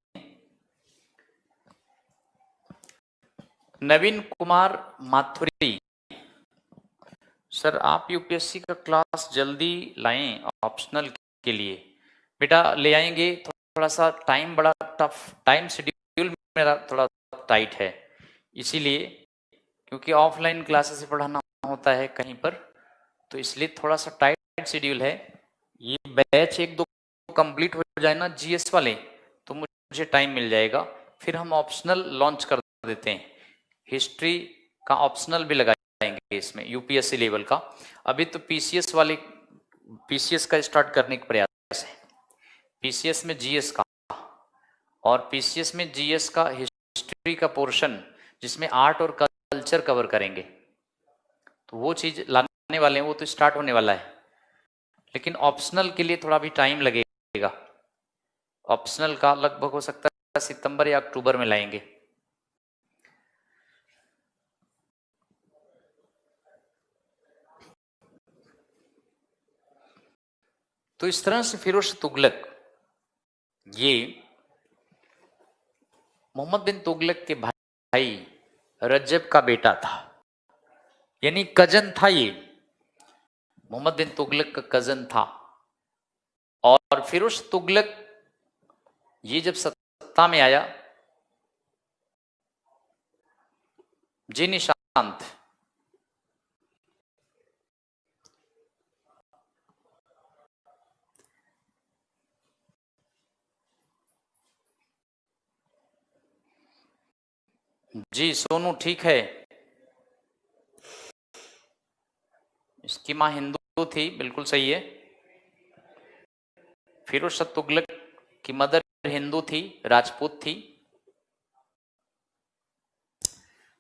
नवीन कुमार माथुरी, सर आप यूपीएससी का क्लास जल्दी लाएं ऑप्शनल के लिए। बेटा ले आएंगे, थोड़ा सा टाइम बड़ा टफ, टाइम शेड्यूल मेरा थोड़ा टाइट है, इसीलिए, क्योंकि ऑफलाइन क्लासेस से पढ़ाना होता है कहीं पर, तो इसलिए थोड़ा सा टाइट शेड्यूल है। ये बैच एक दो कंप्लीट हो जाए ना जीएस वाले, तो मुझे टाइम मिल जाएगा, फिर हम ऑप्शनल लॉन्च कर देते हैं। हिस्ट्री का ऑप्शनल भी लगाएंगे इसमें यूपीएससी लेवल का। अभी तो पीसीएस वाले, पीसीएस का स्टार्ट करने का प्रयास है, पीसीएस में जीएस का, और पीसीएस में जीएस का हिस्ट्री का पोर्शन जिसमें आर्ट और कल्चर कवर करेंगे, तो वो चीज लाने वाले हैं, वो तो स्टार्ट होने वाला है। लेकिन ऑप्शनल के लिए थोड़ा भी टाइम लगेगा, ऑप्शनल का लगभग हो सकता है सितंबर या अक्टूबर में लाएंगे। तो इस तरह से फिरोज तुगलक ये मोहम्मद बिन तुगलक के भाई रजब का बेटा था, यानी कजन था, ये मोहम्मद बिन तुगलक का कजन था। और फिरोज तुगलक ये जब सत्ता में आया, जी निशांत, जी सोनू ठीक है, इसकी मां हिंदू थी, बिल्कुल सही है। फिरोज शाह तुगलक की मदर हिंदू थी, राजपूत थी,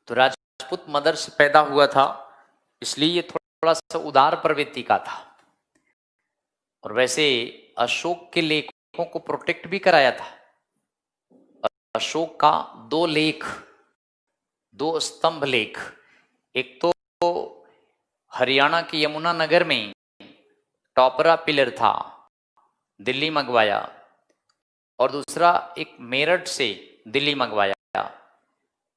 तो राजपूत मदर से पैदा हुआ था, इसलिए ये थोड़ा सा उदार प्रवृत्ति का था। और वैसे अशोक के लेखों को प्रोटेक्ट भी कराया था। अशोक का दो लेख, दो स्तंभ लेख, एक तो हरियाणा के यमुनानगर में टॉपरा पिलर था, दिल्ली मंगवाया, और दूसरा एक मेरठ से दिल्ली मंगवाया।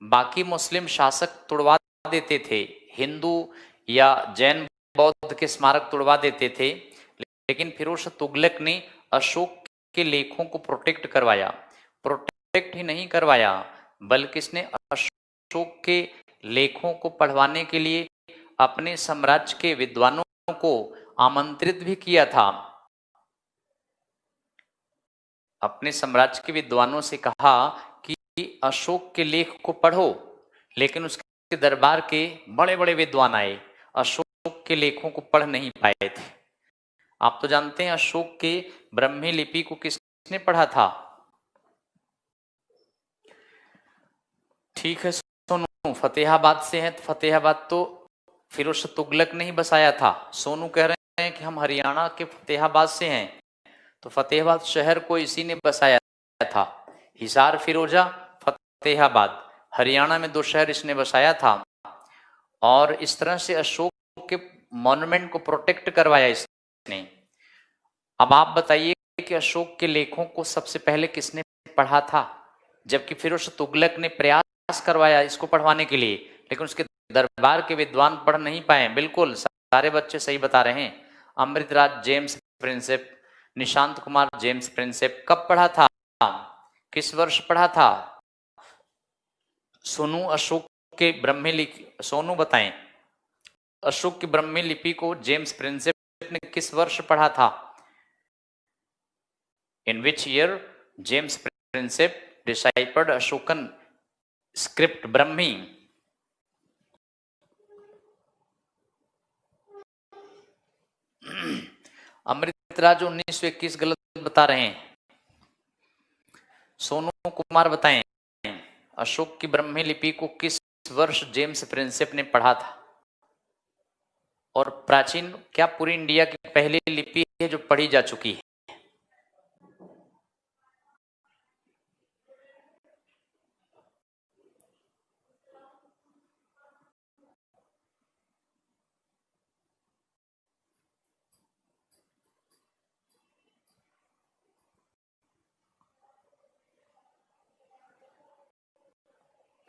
बाकी मुस्लिम शासक तुड़वा देते थे, हिंदू या जैन बौद्ध के स्मारक तुड़वा देते थे, लेकिन फिरोज शाह तुगलक ने अशोक के लेखों को प्रोटेक्ट करवाया। प्रोटेक्ट ही नहीं करवाया, बल्कि इसने अशोक के लेखों को पढ़वाने के लिए अपने साम्राज्य के विद्वानों को आमंत्रित भी किया था। अपने साम्राज्य के विद्वानों से कहा कि अशोक के लेख को पढ़ो, लेकिन उसके दरबार के बड़े बड़े विद्वान आए, अशोक के लेखों को पढ़ नहीं पाए थे। आप तो जानते हैं अशोक के ब्रह्मी लिपि को किसने पढ़ा था? ठीक है सोनू, फतेहाबाद से हैं, तो फतेहाबाद तो फिरोज शाह तुगलक ने ही बसाया था। सोनू कह रहे हैं कि हम हरियाणा के फतेहाबाद से हैं, तो फतेहाबाद शहर को इसी ने बसाया था। हिसार, फिरोजा, फतेहाबाद, हरियाणा में दो शहर इसने बसाया था। और इस तरह से अशोक के मॉन्यूमेंट को प्रोटेक्ट करवाया इसने। अब आप बताइए कि अशोक के लेखों को सबसे पहले किसने पढ़ा था? जबकि फिरोज शाह तुगलक ने प्रयास करवाया इसको पढ़वाने के लिए, लेकिन उसके दरबार के विद्वान पढ़ नहीं पाए। बिल्कुल सारे बच्चे सही बता रहे हैं। Amritraj James Prinsep, Nishant Kumar James Prinsep कब पढ़ा था, किस वर्ष पढ़ा था? सोनू अशोक के ब्रह्मी लिपि, सोनू बताएं, अशोक की ब्रह्मी लिपि को जेम्स प्रिंसेप ने किस वर्ष पढ़ा था? In which year James Prinsep deciphered Ashokan script Brahmi? Amritraj 1921 गलत बता रहे हैं। सोनू कुमार बताएं, अशोक की ब्रह्मी लिपि को किस वर्ष जेम्स प्रिंसेप ने पढ़ा था? और प्राचीन क्या पूरी इंडिया की पहली लिपि है जो पढ़ी जा चुकी है?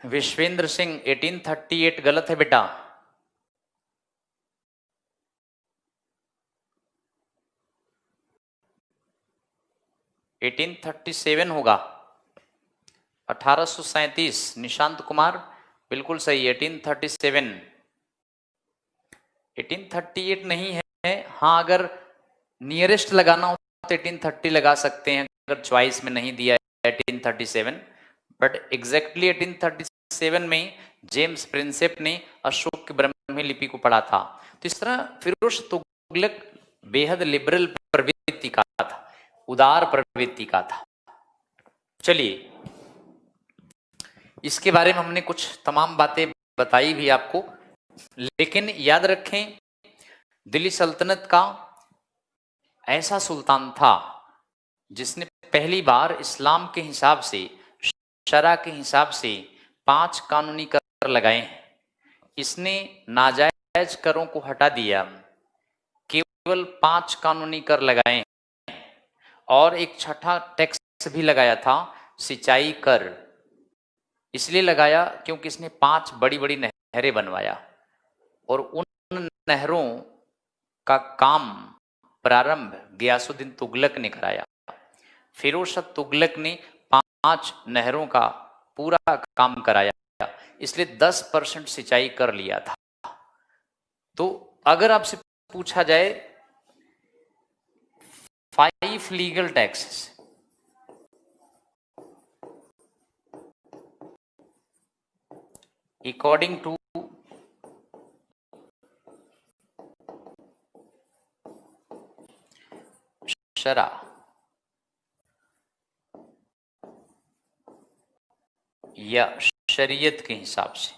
विश्वेंद्र सिंह 1838 गलत है बेटा। 1837 होगा। 1837 निशांत कुमार बिल्कुल सही। 1837। 1838 नहीं है। हाँ, अगर नियरेस्ट लगाना हो तो 1830 लगा सकते हैं, अगर चॉइस में नहीं दिया है 1837। बट एग्जैक्टली 1837 में जेम्स प्रिंसेप ने अशोक की ब्राह्मी लिपि को पढ़ा था। तो इस तरह फिरोज तुगलक बेहद लिबरल प्रवृत्ति का था, उदार प्रवृत्ति का था। चलिए, इसके बारे में हमने कुछ तमाम बातें बताई भी आपको, लेकिन याद रखें दिल्ली सल्तनत का ऐसा सुल्तान था जिसने पहली बार इस्लाम के हिसाब से, शरा के हिसाब से 5 कानूनी कर लगाए हैं। इसने नाजायज करों को हटा दिया, केवल 5 कानूनी कर लगाए हैं, और एक छठा टैक्स भी लगाया था, सिंचाई कर। इसलिए लगाया क्योंकि इसने 5 बड़ी बड़ी नहरें बनवाया, और उन नहरों का काम प्रारंभ गयासुद्दीन तुगलक ने कराया। फिरोज शाह तुगलक ने 5 नहरों का पूरा काम कराया, इसलिए 10% सिंचाई कर लिया था। तो अगर आपसे पूछा जाए 5 लीगल टैक्सेस, अकॉर्डिंग टू शरा, या शरीयत के हिसाब से,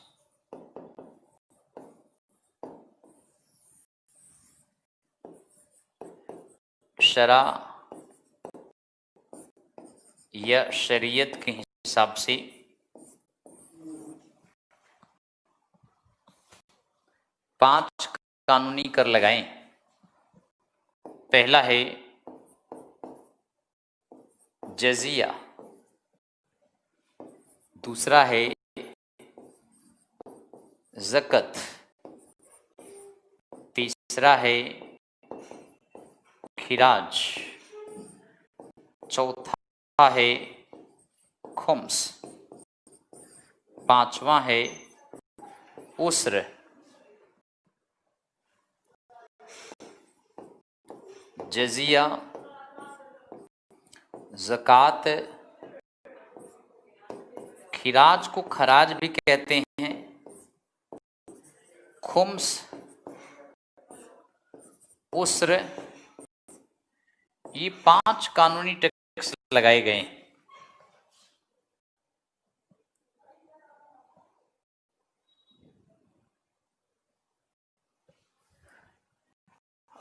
शरा या शरीयत के हिसाब से 5 कानूनी कर लगाएं। पहला है जजिया, दूसरा है ज़कत, तीसरा है खिराज, चौथा है खुम्स, पांचवा है उस्र, जजिया, ज़कात, खिराज को खराज भी कहते हैं, खुम्स, उस्र, ये 5 कानूनी टैक्स लगाए गए हैं।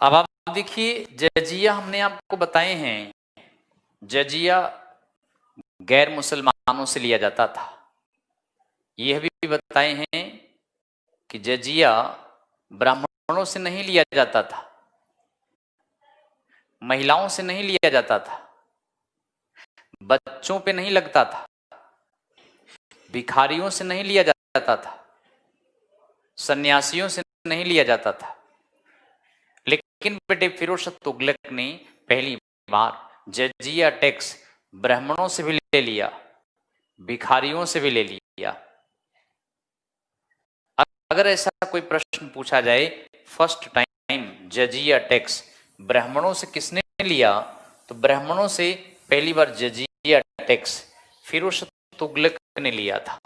अब आप देखिए, जजिया हमने आपको बताए हैं, जजिया गैर मुसलमानों से लिया जाता था। यह भी बताए हैं कि जजिया ब्राह्मणों से नहीं लिया जाता था, महिलाओं से नहीं लिया जाता था, बच्चों पे नहीं लगता था, भिखारियों से नहीं लिया जाता था, सन्यासियों से नहीं लिया जाता था। लेकिन बेटे फिरोज शाह तुगलक ने पहली बार जजिया टैक्स ब्राह्मणों से भी ले लिया, भिखारियों से भी ले लिया। अगर ऐसा कोई प्रश्न पूछा जाए, फर्स्ट टाइम जजिया टैक्स ब्राह्मणों से किसने लिया, तो ब्राह्मणों से पहली बार जजिया टैक्स फिरोज शाह तुगलक ने लिया था।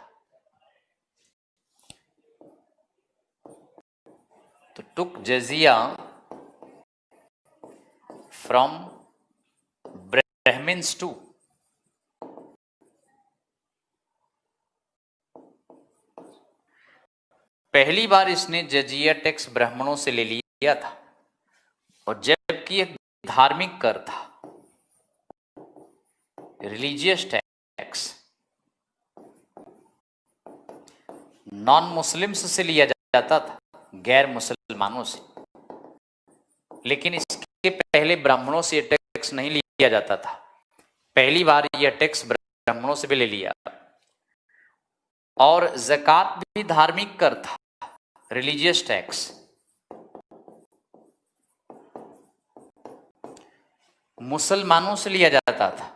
तो टुक जजिया फ्रॉम ब्राह्मण्स टू, पहली बार इसने जजिया टैक्स ब्राह्मणों से ले लिया था, और जबकि एक धार्मिक कर था, रिलीजियस टैक्स, नॉन मुस्लिम्स से लिया जाता था, गैर मुसलमानों से। लेकिन इसके पहले ब्राह्मणों से यह टैक्स नहीं लिया जाता था, पहली बार यह टैक्स ब्राह्मणों से भी ले लिया। और ज़कात भी धार्मिक कर था, रिलीजियस टैक्स। मुसलमानों से लिया जाता था।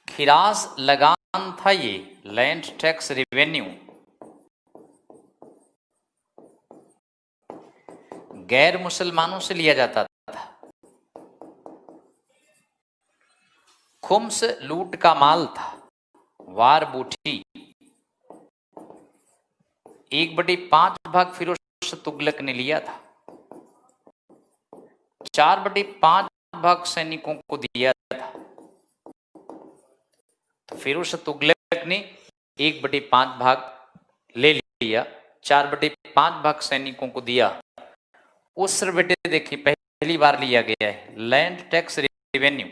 खिराज लगान था, ये लैंड टैक्स रेवेन्यू गैर मुसलमानों से लिया जाता था। खुम्स लूट का माल था, वार बूटी 1/5 भाग फिरोज तुगलक ने लिया था। 4/5 भाग सैनिकों को दिया था। तो फिरोज तुगलक ने 1/5 भाग ले लिया, 4/5 भाग सैनिकों को दिया। उसर बेटे देखिए पहली बार लिया गया है लैंड टैक्स रेवेन्यू।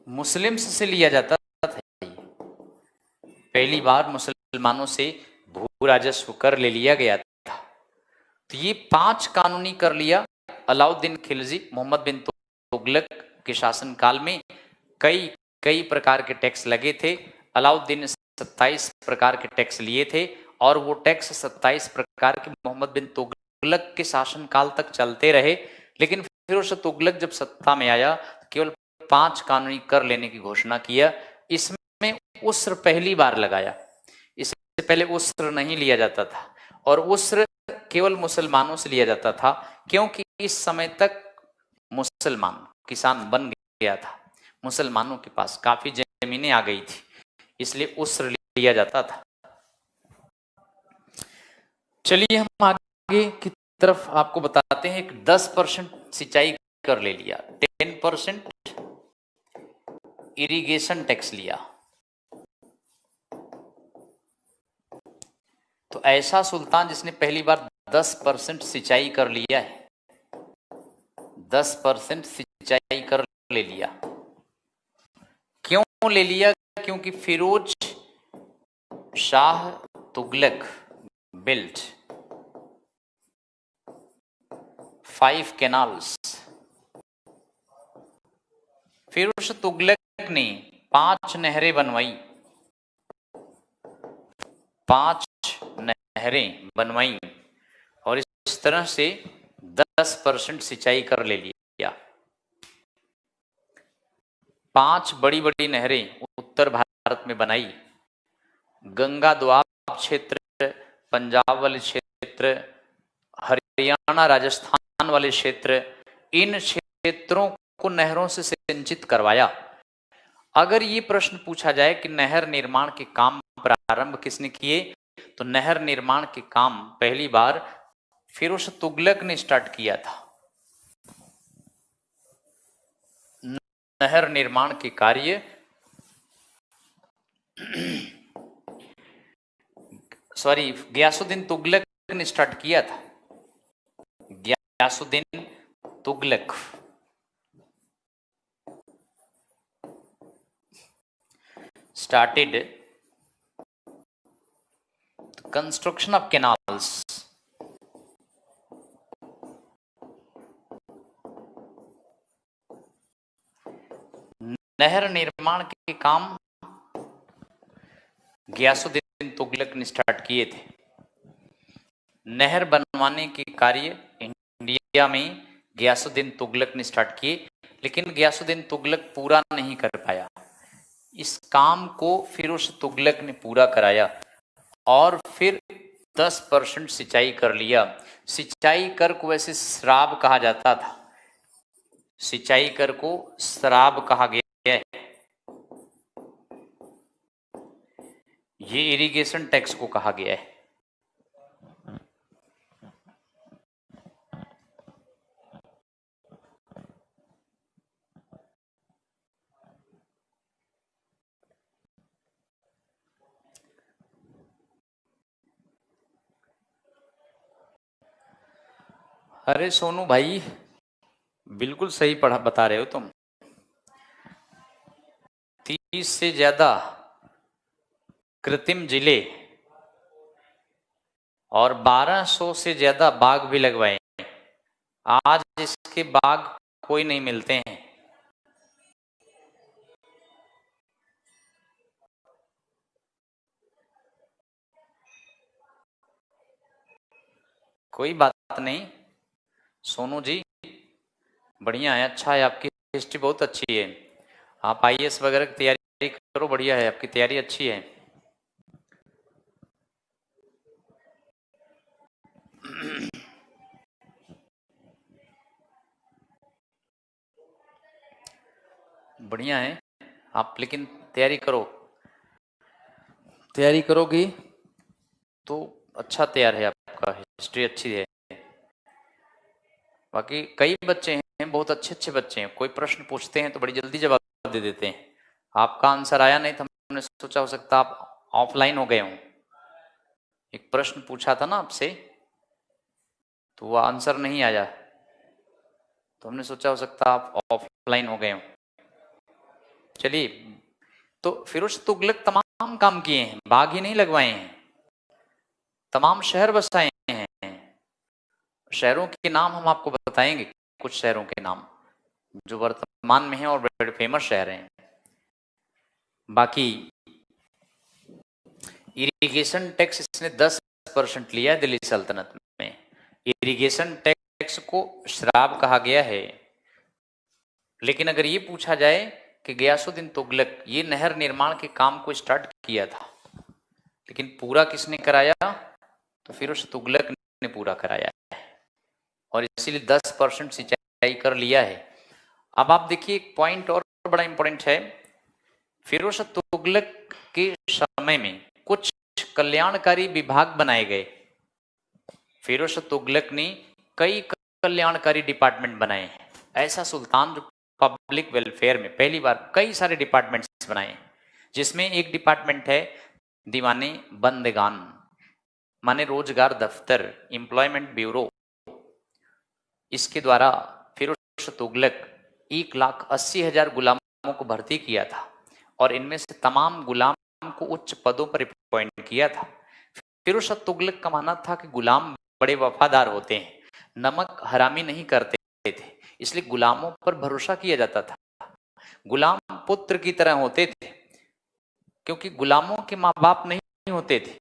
मुस्लिम्स से लिया जाता था, पहली बार मुसलमानों से भू राजस्व कर ले लिया गया था। तो ये 5 कानूनी कर लिया अलाउद्दीन खिलजी मोहम्मद बिन तुगलक के शासनकाल में। कई प्रकार के टैक्स लगे थे। अलाउद्दीन ने 27 प्रकार के टैक्स लिए थे और वो टैक्स 27 प्रकार के मोहम्मद बिन तुगलक के शासनकाल तक चलते रहे। लेकिन फिरोज तुगलक जब सत्ता में आया केवल 5 कानूनी कर लेने की घोषणा किया। इसमें उस्र पहली बार लगाया, इससे पहले उस्र नहीं लिया जाता था और उस्र केवल मुसलमानों से लिया जाता था, क्योंकि इस समय तक मुसलमान किसान बन गया था, मुसलमानों के पास काफी जमीनें आ गई थी, इसलिए उस्र लिया जाता था। चलिए हम आगे की तरफ आपको बताते हैं। 10% सिंचाई कर ले लिया, 10% इरिगेशन टैक्स लिया। तो ऐसा सुल्तान जिसने पहली बार 10% सिंचाई कर लिया है, 10% सिंचाई कर ले लिया। क्यों ले लिया? क्योंकि फिरोज शाह तुगलक बिल्ट 5 कैनाल्स। फिरोज तुगलक ने 5 नहरें बनवाई, 5 नहरें बनवाई और इस तरह से 10% सिंचाई कर ले लिया। 5 बड़ी बड़ी नहरें उत्तर भारत में बनाई। गंगा दोआब क्षेत्र, पंजाब वाले क्षेत्र, हरियाणा राजस्थान वाले क्षेत्र, इन क्षेत्रों को नहरों से सिंचित करवाया। अगर ये प्रश्न पूछा जाए कि नहर निर्माण के काम प्रारंभ किसने किए, तो नहर निर्माण के काम पहली बार फिरोज तुगलक ने स्टार्ट किया था। नहर निर्माण के कार्य गयासुद्दीन तुगलक ने स्टार्ट किया था। Ghiyasuddin Tughlaq started the construction of canals. नहर निर्माण के काम गयासुद्दीन तुगलक ने स्टार्ट किए थे। नहर बनवाने के कार्य इंडिया में गयासुद्दीन तुगलक ने स्टार्ट किए, लेकिन गयासुद्दीन तुगलक पूरा नहीं कर पाया। इस काम को फिरोज तुगलक ने पूरा कराया और फिर 10% सिंचाई कर लिया। सिंचाई कर को वैसे श्राब कहा जाता था, सिंचाई कर को श्राब कहा गया है। ये इरिगेशन टैक्स को कहा गया है। अरे सोनू भाई बिल्कुल सही पढ़ा बता रहे हो तुम। 30 से ज्यादा कृत्रिम जिले और 1200 से ज्यादा बाग भी लगवाए। आज इसके बाग कोई नहीं मिलते हैं। कोई बात नहीं सोनू जी, बढ़िया है, अच्छा है, आपकी हिस्ट्री बहुत अच्छी है। आप आईएएस वगैरह की तैयारी करो, बढ़िया है, आपकी तैयारी अच्छी है। बढ़िया है आप, लेकिन तैयारी करो, तैयारी करोगी तो अच्छा तैयार है, आपका हिस्ट्री अच्छी है। बाकी कई बच्चे हैं, बहुत अच्छे अच्छे बच्चे हैं, कोई प्रश्न पूछते हैं तो बड़ी जल्दी जवाब दे देते हैं। आपका आंसर आया नहीं तो हमने सोचा हो सकता आप ऑफलाइन हो गए हों। एक प्रश्न पूछा था ना आपसे, तो वो आंसर नहीं आया, तो हमने सोचा हो सकता आप ऑफलाइन हो गए हों। चलिए, तो फिरोज तुगलक तमाम काम किए हैं, बाग ही नहीं लगवाए हैं, तमाम शहर बसाए हैं। शहरों के नाम हम आपको बताएंगे, कुछ शहरों के नाम जो वर्तमान में हैं और बड़े फेमस शहर हैं। बाकी इरिगेशन टैक्स इसने 10% लिया है दिल्ली सल्तनत में। इरिगेशन टैक्स को श्राप कहा गया है। लेकिन अगर ये पूछा जाए कि गयासुद्दीन तुगलक ये नहर निर्माण के काम को स्टार्ट किया था, लेकिन पूरा किसने कराया, तो फिरोज तुगलक ने पूरा कराया है, और इसीलिए 10% सिंचाई कर लिया है। अब आप देखिए एक पॉइंट और बड़ा इंपॉर्टेंट है, फिरोज तुगलक के समय में कुछ कल्याणकारी विभाग बनाए गए। फिरोज तुगलक ने कई कल्याणकारी डिपार्टमेंट बनाए हैं। ऐसा सुल्तान जो पब्लिक वेलफेयर में पहली बार कई सारे डिपार्टमेंट्स बनाए, जिसमें एक डिपार्टमेंट है दीवाने बंदगान, माने रोजगार दफ्तर, एम्प्लॉयमेंट ब्यूरो। इसके द्वारा फिरोज तुगलक 1,80,000 गुलामों को भर्ती किया था, और इनमें से तमाम गुलाम को उच्च पदों पर अपॉइंट किया था। फिरोज तुगलक का मानना था कि गुलाम बड़े वफादार होते हैं, नमक हरामी नहीं करते थे, इसलिए गुलामों पर भरोसा किया जाता था। गुलाम पुत्र की तरह होते थे, क्योंकि गुलामों के माँ बाप नहीं होते थे।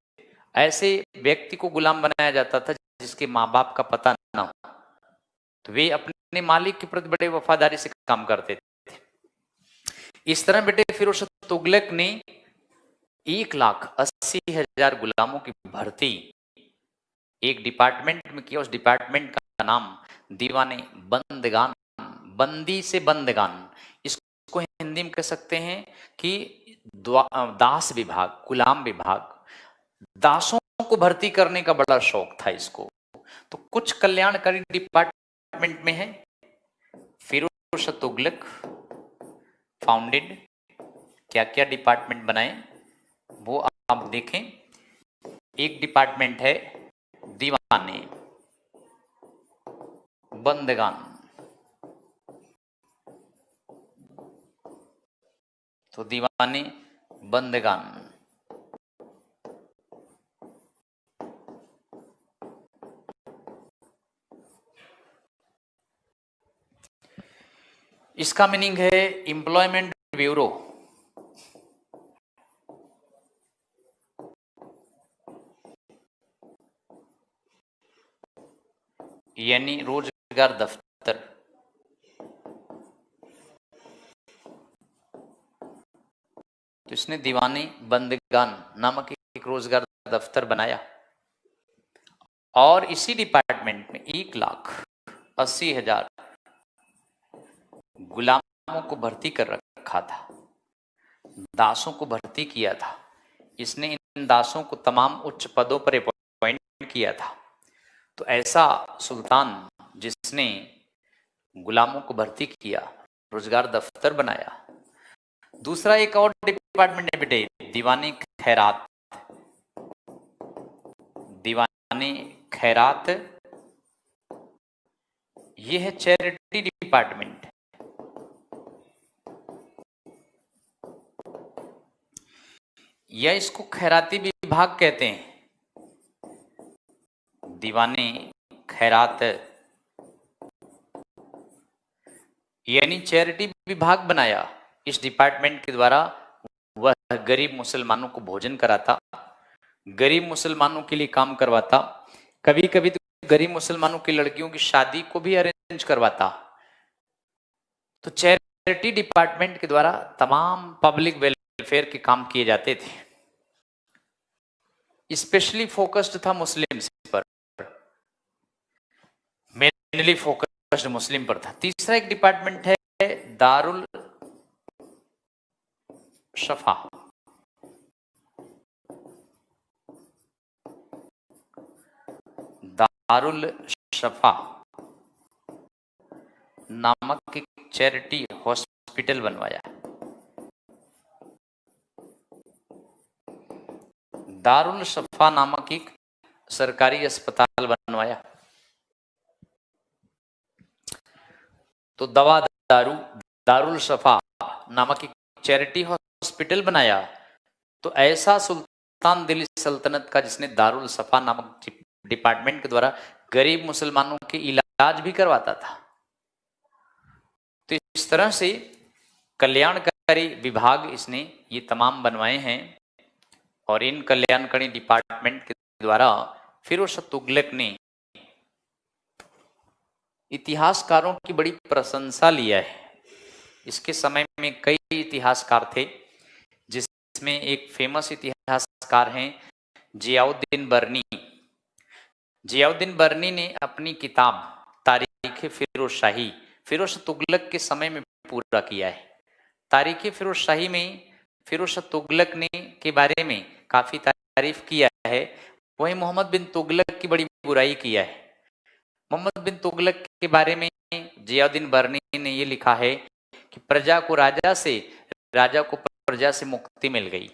ऐसे व्यक्ति को गुलाम बनाया जाता था जिसके माँ बाप का पता ना हो, तो वे अपने मालिक के प्रति बड़े वफादारी से काम करते थे। इस तरह बेटे फिरोज तुगलक ने 1,80,000 गुलामों की भर्ती एक डिपार्टमेंट में किया। उस डिपार्टमेंट का नाम दीवाने बंदगान, बंदी से बंदगान, इसको हिंदी में कह सकते हैं कि दास विभाग, गुलाम विभाग। दासों को भर्ती करने का बड़ा शौक था इसको। तो कुछ कल्याणकारी डिपार्टमेंट में है फिरोज तुगलक फाउंडेड, क्या क्या डिपार्टमेंट बनाए वो आप देखें। एक डिपार्टमेंट है दीवाने बंदगान, तो दीवाने बंदगान। इसका मीनिंग है एम्प्लॉयमेंट ब्यूरो, यानी रोजगार दफ्तर। तो इसने दीवानी बंदगान नामक एक रोजगार दफ्तर बनाया, और इसी डिपार्टमेंट में 1,80,000 गुलामों को भर्ती कर रखा था, दासों को भर्ती किया था। इसने इन दासों को तमाम उच्च पदों पर अपॉइंट किया था। तो ऐसा सुल्तान जिसने गुलामों को भर्ती किया, रोजगार दफ्तर बनाया। दूसरा एक और डिपार्टमेंट है बेटे, दीवानी खैरात। दीवानी खैरात ये है चैरिटी डिपार्टमेंट। या इसको खैराती विभाग कहते हैं। दीवानी खैरात यानी चैरिटी विभाग बनाया। इस डिपार्टमेंट के द्वारा वह गरीब मुसलमानों को भोजन कराता, गरीब मुसलमानों के लिए काम करवाता। कभी कभी तो गरीब मुसलमानों की लड़कियों की शादी को भी अरेंज करवाता। तो चैरिटी डिपार्टमेंट के द्वारा तमाम पब्लिक वेलफेयर के काम किए जाते थे। स्पेशली फोकस्ड था मुस्लिम्स पर, मेनली फोकस्ड मुस्लिम पर था। तीसरा एक डिपार्टमेंट है दारुल शफा। दारुल शफा नामक एक चैरिटी हॉस्पिटल बनवाया। दारुल शफा नामक एक सरकारी अस्पताल बनवाया। तो दवा दारू दारुल शफा नामक एक चैरिटी हॉस्पिटल बनाया। तो ऐसा सुल्तान दिल्ली सल्तनत का जिसने दारुल शफा नामक डिपार्टमेंट के द्वारा गरीब मुसलमानों के इलाज भी करवाता था। तो इस तरह से कल्याणकारी विभाग इसने ये तमाम बनवाए हैं। और इन कल्याणकारी डिपार्टमेंट के द्वारा फिरोज शाह तुगलक ने इतिहासकारों की बड़ी प्रशंसा लिया है। इसके समय में कई इतिहासकार थे, जिसमें एक फेमस इतिहासकार हैं जियाउद्दीन बर्नी। जियाउद्दीन बर्नी ने अपनी किताब तारीख फिरोज शाही फिरोज शाह तुगलक के समय में पूरा किया है। तारीख फिरोज शाही में फिरोज शाह तुगलक ने के बारे में काफी तारीफ किया है। वहीं मोहम्मद बिन तुगलक की बड़ी बुराई किया है। मोहम्मद बिन तुगलक के बारे में जियाउद्दीन बर्नी ने यह लिखा है कि प्रजा को राजा से, राजा को प्रजा से मुक्ति मिल गई।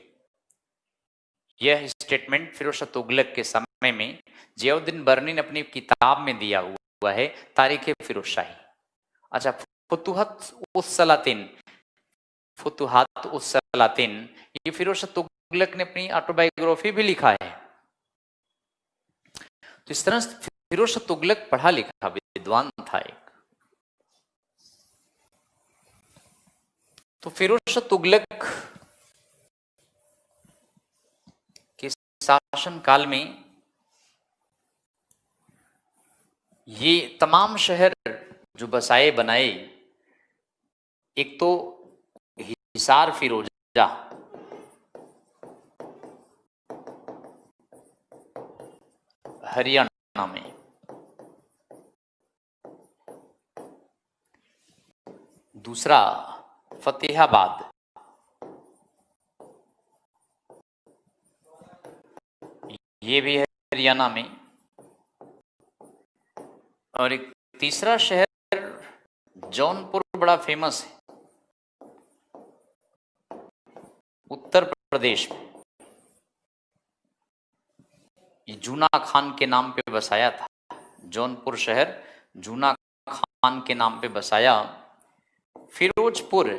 यह स्टेटमेंट फिरोज शाह तुगलक के समय में जियाउद्दीन बर्नी ने अपनी किताब में दिया हुआ है, तारीख फिरोज शाही। अच्छा, फुतुहात उस सलातिन, ये फिरोज शाह तुगलक ने अपनी ऑटोबायोग्राफी भी लिखा है। तो इस तरह से फिरोज शाह तुगलक पढ़ा लिखा विद्वान था एक। तो फिरोज शाह तुगलक के शासन काल में ये तमाम शहर जो बसाए बनाए, एक तो हिसार फिरोजा, हरियाणा में, दूसरा फतेहाबाद, ये भी है हरियाणा में, और एक तीसरा शहर जौनपुर बड़ा फेमस है उत्तर प्रदेश में। ये जूना खान के नाम पे बसाया था। जौनपुर शहर जूना खान के नाम पे बसाया। फिरोजपुर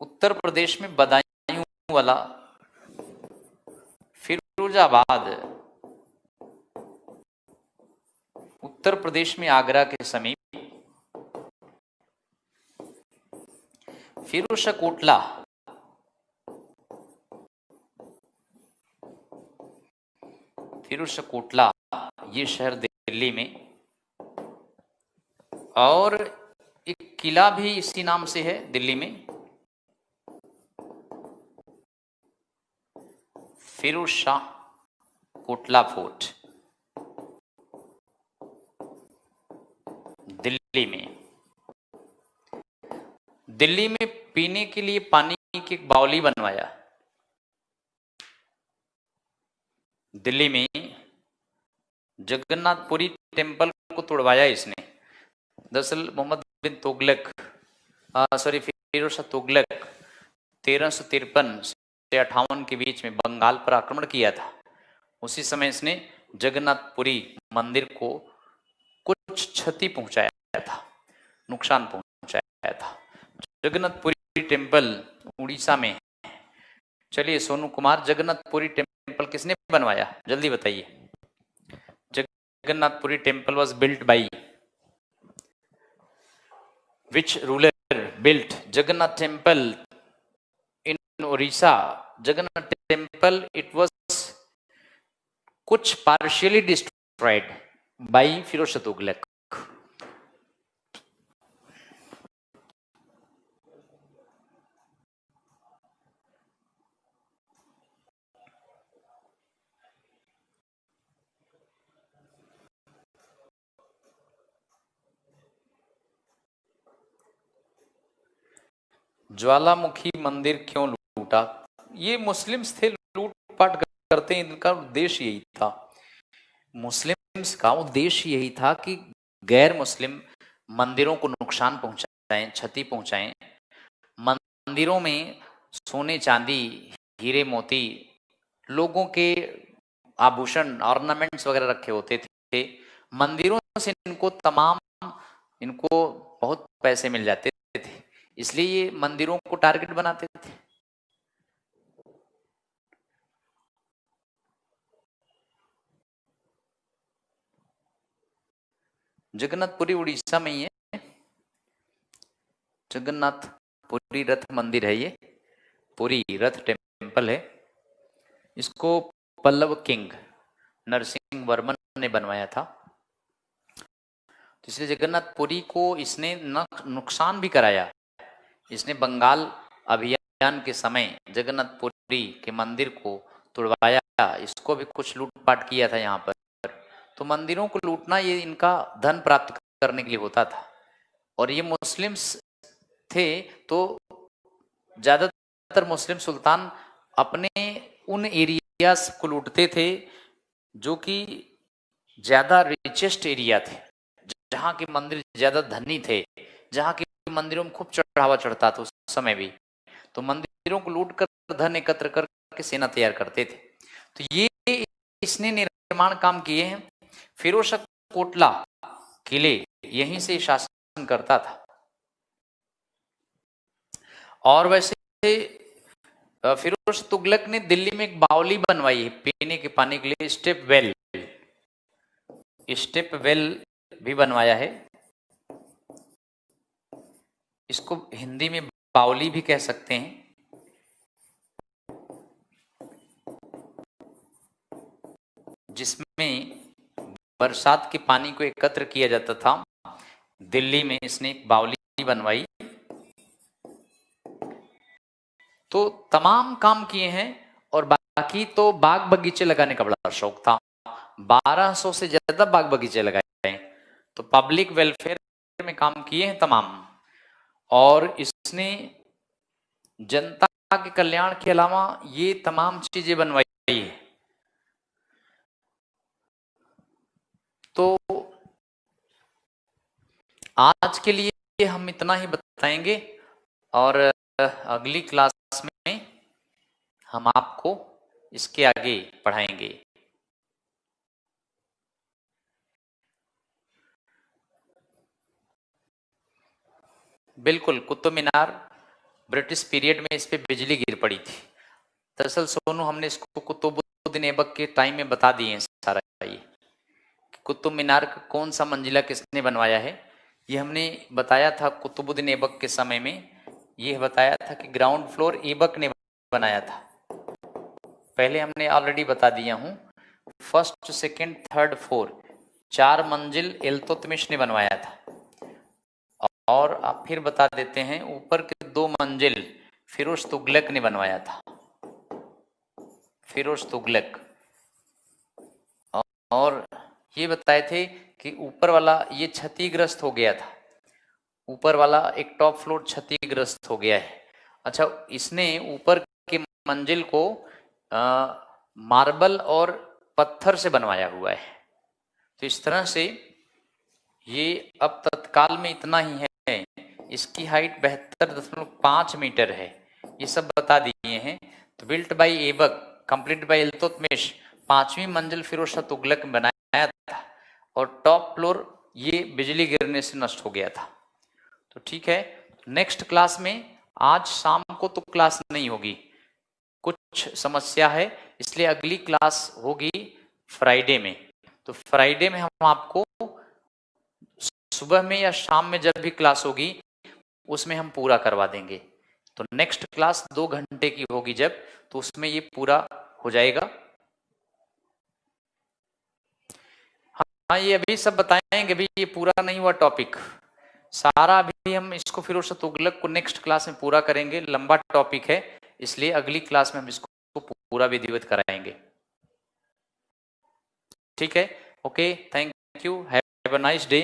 उत्तर प्रदेश में बदायूं वाला। फिरोजाबाद उत्तर प्रदेश में आगरा के समीप। फिरोजशाह कोटला ये शहर दिल्ली में। और एक किला भी इसी नाम से है दिल्ली में, फिरोजशाह कोटला फोर्ट दिल्ली में। दिल्ली में पीने के लिए पानी की एक बावली बनवाया। दिल्ली में जगन्नाथपुरी टेम्पल को तोड़वाया इसने। दरअसल मोहम्मद बिन तुगलक फिरोज शाह तुगलक 1353 से 58 के बीच में बंगाल पर आक्रमण किया था। उसी समय इसने जगन्नाथपुरी मंदिर को कुछ क्षति पहुंचाया था, नुकसान पहुंचाया था। जगन्नाथपुरी टेम्पल उड़ीसा में है। चलिए सोनू कुमार, जगन्नाथपुरी टेम्पल किसने बनवाया, जल्दी बताइए। Jagannathpuri temple was built by which ruler built Jagannath temple in Orissa? Jagannath temple, it was कुछ partially destroyed by Firoz Shah Tughlaq. Jwalamukhi मंदिर क्यों लूटा? ये मुस्लिम्स थे, लूटपाट करते हैं, इनका उद्देश्य यही था। मुस्लिम्स का उद्देश्य यही था कि गैर मुस्लिम मंदिरों को नुकसान पहुंचाएं, क्षति पहुंचाएं। मंदिरों में सोने चांदी हीरे मोती लोगों के आभूषण ऑर्नामेंट्स वगैरह रखे होते थे। मंदिरों से इनको बहुत पैसे मिल जाते थे, इसलिए ये मंदिरों को टारगेट बनाते थे। जगन्नाथपुरी उड़ीसा में ही है। जगन्नाथपुरी रथ मंदिर है, ये पुरी रथ टेम्पल है। इसको पल्लव किंग नरसिंह वर्मन ने बनवाया था। तो इसलिए जगन्नाथपुरी को इसने नुकसान भी कराया। इसने बंगाल अभियान के समय जगन्नाथपुरी के मंदिर को तोड़वाया, इसको भी कुछ लूटपाट किया था यहाँ पर। तो मंदिरों को लूटना ये इनका धन प्राप्त करने के लिए होता था। और ये मुस्लिम्स थे तो ज्यादातर मुस्लिम सुल्तान अपने उन एरियाज को लूटते थे जो कि ज्यादा रिचेस्ट एरिया थे, जहाँ के मंदिर ज्यादा धनी थे, जहाँ के मंदिरों में खूब चढ़ावा चढ़ता था उस समय भी। तो मंदिरों को लूट कर धन एकत्र करके सेना तैयार करते थे। तो ये इसने निर्माण काम किए हैं। फिरोज शाह कोटला किले यहीं से शासन करता था। और वैसे फिरोज शाह तुगलक ने दिल्ली में एक बावली बनवाई है पीने के पानी के लिए, स्टेप वेल भी बनवाया है। इसको हिंदी में बावली भी कह सकते हैं। जिसमें बरसात के पानी को एकत्र किया जाता था। दिल्ली में इसने एक बावली बनवाई। तो तमाम काम किए हैं। और बाकी तो बाग बगीचे लगाने का बड़ा शौक था। 1200 से ज्यादा बाग बगीचे लगाए। तो पब्लिक वेलफेयर में काम किए हैं तमाम। और इसने जनता के कल्याण के अलावा ये तमाम चीजें बनवाई है। तो आज के लिए हम इतना ही बताएंगे और अगली क्लास में हम आपको इसके आगे पढ़ाएंगे। बिल्कुल, कुतुब मीनार ब्रिटिश पीरियड में इस पे बिजली गिर पड़ी थी। दरअसल सोनू, हमने इसको कुतुबुद्दीन ऐबक के टाइम में बता दिए हैं सारा। ये कुतुब मीनार का कौन सा मंजिला किसने बनवाया है ये हमने बताया था कुतुबुद्दीन ऐबक के समय में। ये बताया था कि ग्राउंड फ्लोर ऐबक ने बनाया था। पहले हमने ऑलरेडी बता दिया हूँ। फर्स्ट, सेकंड, थर्ड, फोर्थ 4 मंजिल इल्तुतमिश ने बनवाया था। और आप फिर बता देते हैं, ऊपर के 2 मंजिल फिरोज तुगलक ने बनवाया था। फिरोज तुगलक। और ये बताए थे कि ऊपर वाला ये क्षतिग्रस्त हो गया था। ऊपर वाला एक टॉप फ्लोर क्षतिग्रस्त हो गया है। अच्छा, इसने ऊपर के मंजिल को मार्बल और पत्थर से बनवाया हुआ है। तो इस तरह से ये अब तत्काल में इतना ही है। इसकी हाइट 72.5 मीटर है। ये सब बता दिए हैं। तो built by Aibak, complete by Iltutmish, 5वीं मंजिल फिरोज शाह तुगलक ने बनाया था। और टॉप फ्लोर ये बिजली गिरने से नष्ट हो गया था। तो ठीक है, नेक्स्ट क्लास में, आज शाम को तो क्लास नहीं होगी, कुछ समस्या है, इसलिए अगली क्लास होगी फ्राइडे में। तो फ्राइडे में हम आपको सुबह में या शाम में जब भी क्लास होगी उसमें हम पूरा करवा देंगे। तो नेक्स्ट क्लास 2 घंटे की होगी जब, तो उसमें ये पूरा हो जाएगा। हाँ ये अभी सब बताएंगे, अभी ये पूरा नहीं हुआ टॉपिक सारा, अभी हम इसको फिरोज शाह तुगलक को नेक्स्ट क्लास में पूरा करेंगे, लंबा टॉपिक है, इसलिए अगली क्लास में हम इसको पूरा विधिवत कराएंगे। ठीक है, okay, thank you, have a nice day.